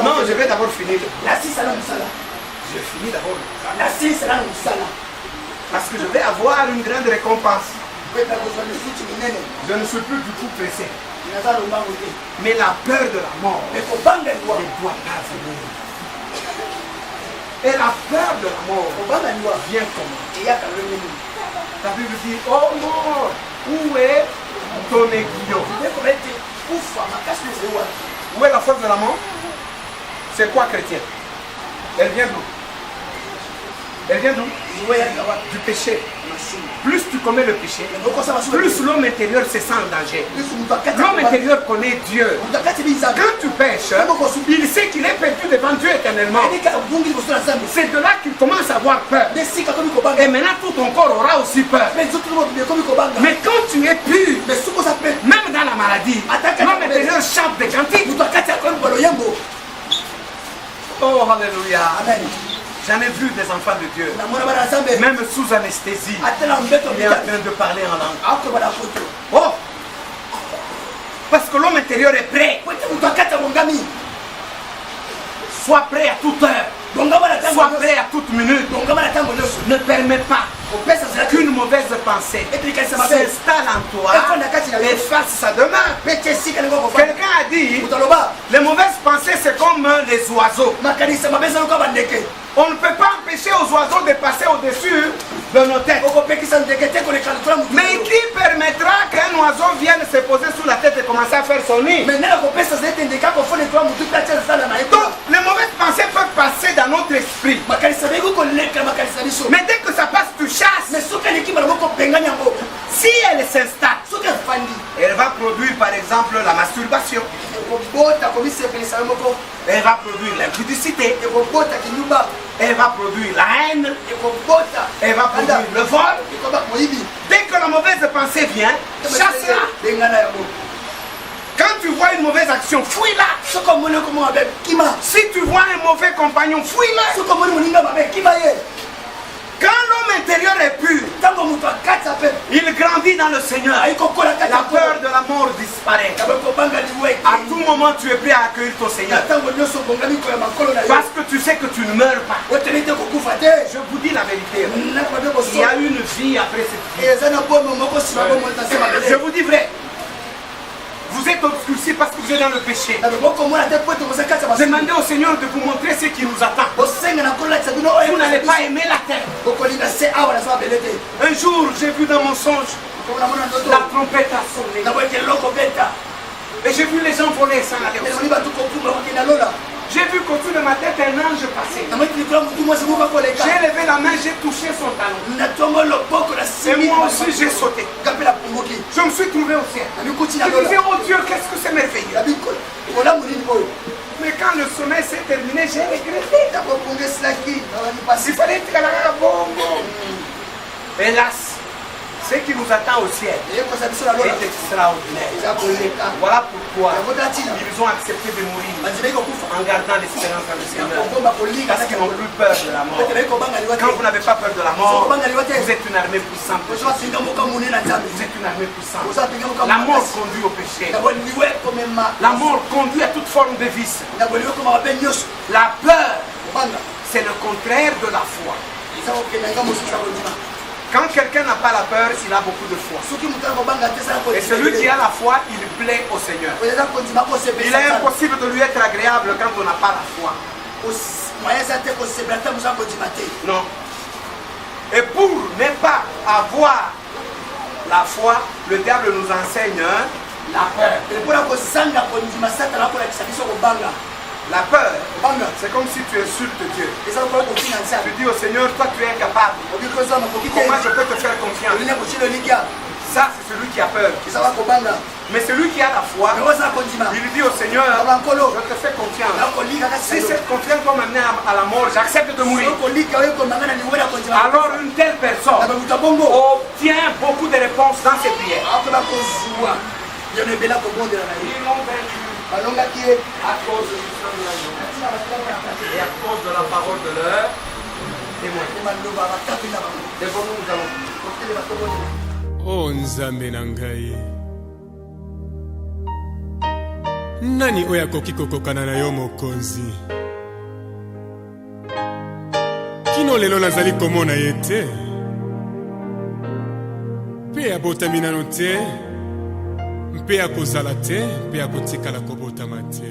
Non, je vais d'abord finir. Je finis d'abord le boulot. Parce que je vais avoir une grande récompense. Je ne suis plus du tout pressé. Mais la peur de la mort ne doit pas venir. Et la peur de la mort vient comment? La Bible dit, oh mort, où est ton aiguillon? Où est la force de la mort? C'est quoi chrétien? Elle vient d'où? Elle vient d'où? Du péché. Plus tu commets le péché, plus l'homme intérieur se sent en danger. L'homme intérieur connaît Dieu. Quand tu pêches, il sait qu'il est perdu devant Dieu éternellement. C'est de là qu'il commence à avoir peur. Et maintenant tout ton corps aura aussi peur. Mais quand tu es pur, même dans la maladie, l'homme intérieur chante des cantiques. Oh, alléluia. J'en ai vu des enfants de Dieu, même sous anesthésie, il est en train de parler en langue. Oh! Parce que l'homme intérieur est prêt. Sois prêt à toute heure. Sois prêt à toute minute. Ne permets pas qu'une mauvaise pensée s'installe en toi et fasse sa demeure. Quelqu'un a dit, les mauvaises pensées c'est comme les oiseaux. On ne peut pas empêcher aux oiseaux de passer au-dessus de nos têtes. Mais qui permettra qu'un oiseau vienne se poser sous la tête et commencer à faire son nid? Donc, les mauvaises pensées peuvent passer dans notre esprit. Mais dès que ça passe, tu chasses. Si elle s'installe, elle va produire par exemple la masturbation. Elle va produire l'impudicité. Elle va produire la haine. Elle va produire le vol. Dès que la mauvaise pensée vient, chasse-la. Quand tu vois une mauvaise action, fuis-la. Si tu vois un mauvais compagnon, fuis-le. Quand l'homme intérieur est pur, il grandit dans le Seigneur. La peur de la mort disparaît. À tout moment, tu es prêt à accueillir ton Seigneur. Parce que tu sais que tu ne meurs pas. Je vous dis la vérité. Il y a une vie après cette vie. Je vous dis vrai. Vous êtes obscurcis parce que vous êtes dans le péché. Demandez au Seigneur de vous montrer ce qui nous attend. Vous n'allez pas aimer la terre. Un jour, j'ai vu dans mon songe, la trompette a sonné. Et j'ai vu les gens voler sans aller au ciel. J'ai vu qu'au-dessus de ma tête un ange passait. J'ai levé la main, j'ai touché son talon. Et moi aussi j'ai sauté. Je me suis trouvé au ciel. Je disais, oh Dieu, qu'est-ce que c'est merveilleux. Mais quand le sommeil s'est terminé, j'ai regretté. Il fallait être à la bongo. Hélas, ce qui nous attend au ciel est extraordinaire. Voilà pourquoi ils ont accepté de mourir en gardant l'espérance dans le Seigneur. Parce qu'ils n'ont plus peur de la mort. Quand vous n'avez pas peur de la mort, vous êtes une armée puissante. Vous êtes une armée puissante. La mort conduit au péché. La mort conduit à toute forme de vice. La peur, c'est le contraire de la foi. Quand quelqu'un n'a pas la peur, il a beaucoup de foi. Et celui qui a la foi, il plaît au Seigneur. Il est impossible de lui être agréable quand on n'a pas la foi. Non. Et pour ne pas avoir la foi, le diable nous enseigne la peur. La peur, c'est comme si tu insultes Dieu. Tu dis au Seigneur, toi tu es capable. Comment je peux te faire confiance? Ça, c'est celui qui a peur. Mais celui qui a la foi, il dit au Seigneur, je te fais confiance. Si cette confiance va m'amener à la mort, j'accepte de mourir. Alors une telle personne obtient beaucoup de réponses dans ses prières. Ils l'ont vaincu. À cause du sang de l'agneau et à cause de la parole de leur témoin. Devons-nous nous allons. Oh Nzambe na ngai. Nani oyo akoki kokokana na yo mokonzi? Kino lelo nazali komona ye te. Mpe abotami nano te. Mpe akozala te, mpe akotikala kobotama te.